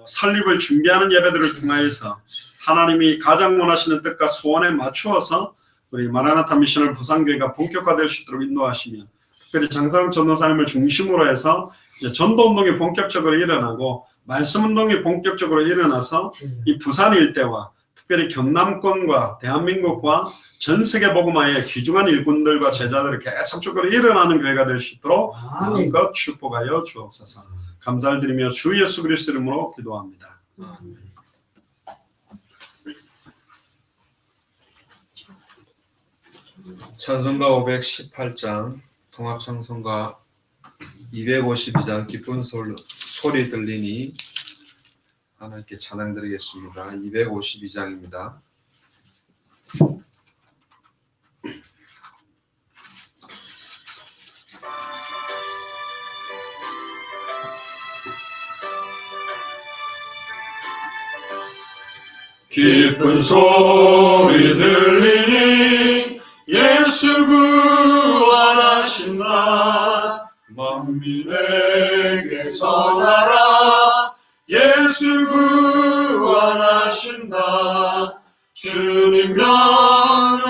설립을 준비하는 예배들을 통하여서 하나님이 가장 원하시는 뜻과 소원에 맞추어서 우리 마라나타 미셔널 부산교회가 본격화될 수 있도록 인도하시며, 특별히 장상 전도사님을 중심으로 해서 이제 전도운동이 본격적으로 일어나고 말씀운동이 본격적으로 일어나서 이 부산 일대와 특별히 경남권과 대한민국과 전 세계 복음화의 귀중한 일꾼들과 제자들이 계속적으로 일어나는 교회가 될 수 있도록 마음껏 축복하여 주옵소서. 감사를 드리며 주 예수 그리스도 이름으로 기도합니다. 아멘.
찬송가 518장, 통합찬송가 252장 기쁜 소리 들리니 하나님께 찬양 드리겠습니다. 252장입니다.
기쁜 소리 들리니 예수 구원하신다. 만민에게 전하라. 예수 구원하신다. 주님 명하시니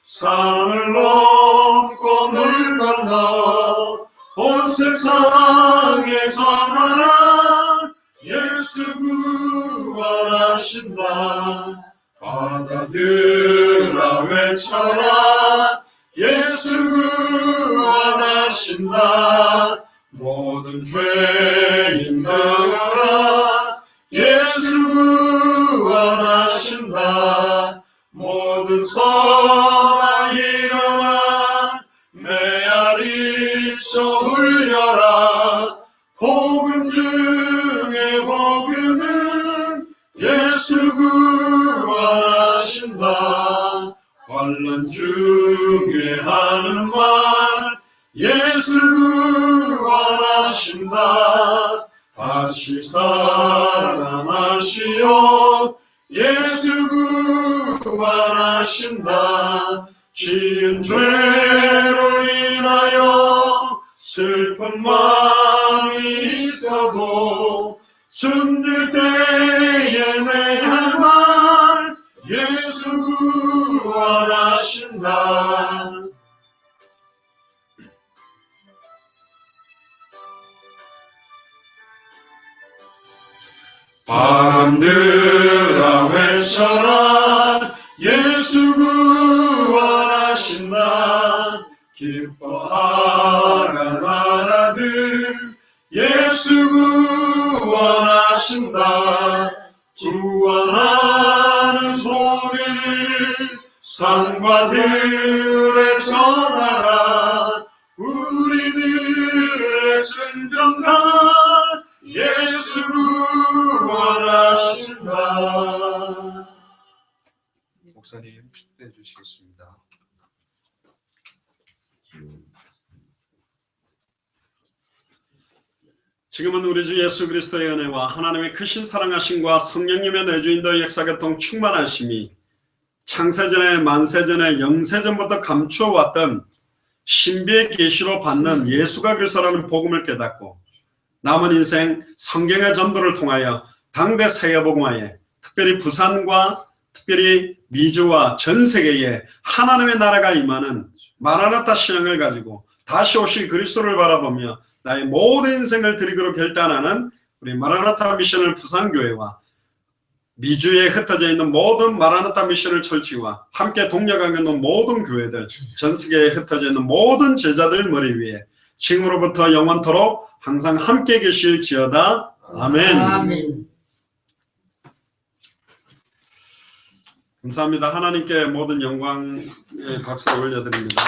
산을 넘고 물 건너 온 세상에 전하라. 예수 구원하신다. 바다들아 외쳐라. 예수 구원하신다. 모든 죄인 들으라. 예수 구원하신다. 모든 선악 일어나 메아리 쳐 울려라. 복음 중에 복음은 예수 구원하신다. 환난 중에 하는 말 예수 구원하신다. 다시 살아나시오. 예수 구원하신다. 지은 죄로 인하여 슬픈 마음이 있어도 숨질 때에 내 할 말 예수 구원하신다. 바람들아 외쳐라. 예수 구원하신다. 기뻐하라 나라들 예수 구원하신다. 구원하는 소리를 산과 들에 전하라. 우리들의 순종가 예수 구원하신다.
목사님 축도해 주시겠습니다.
지금은 우리 주 예수 그리스도의 은혜와 하나님의 크신 사랑하심과 성령님의 내주인도의 역사교통 충만하심이 창세전에 만세전에 영세전부터 감추어왔던 신비의 계시로 받는 예수가 그리스도라는 복음을 깨닫고 남은 인생 성경의 전도를 통하여 당대 세계복음화에 특별히 부산과 특별히 미주와 전 세계에 하나님의 나라가 임하는 마라나타 신앙을 가지고 다시 오실 그리스도를 바라보며 나의 모든 인생을 드리기로 결단하는 우리 마라나타 미션을 부산교회와 미주에 흩어져 있는 모든 마라나타 미션을 철치와 함께 동력하고 있는 모든 교회들, 전 세계에 흩어져 있는 모든 제자들 머리 위에 지금으로부터 영원토록 항상 함께 계실지어다. 아멘.
아멘.
감사합니다. 하나님께 모든 영광의 박수를 올려드립니다.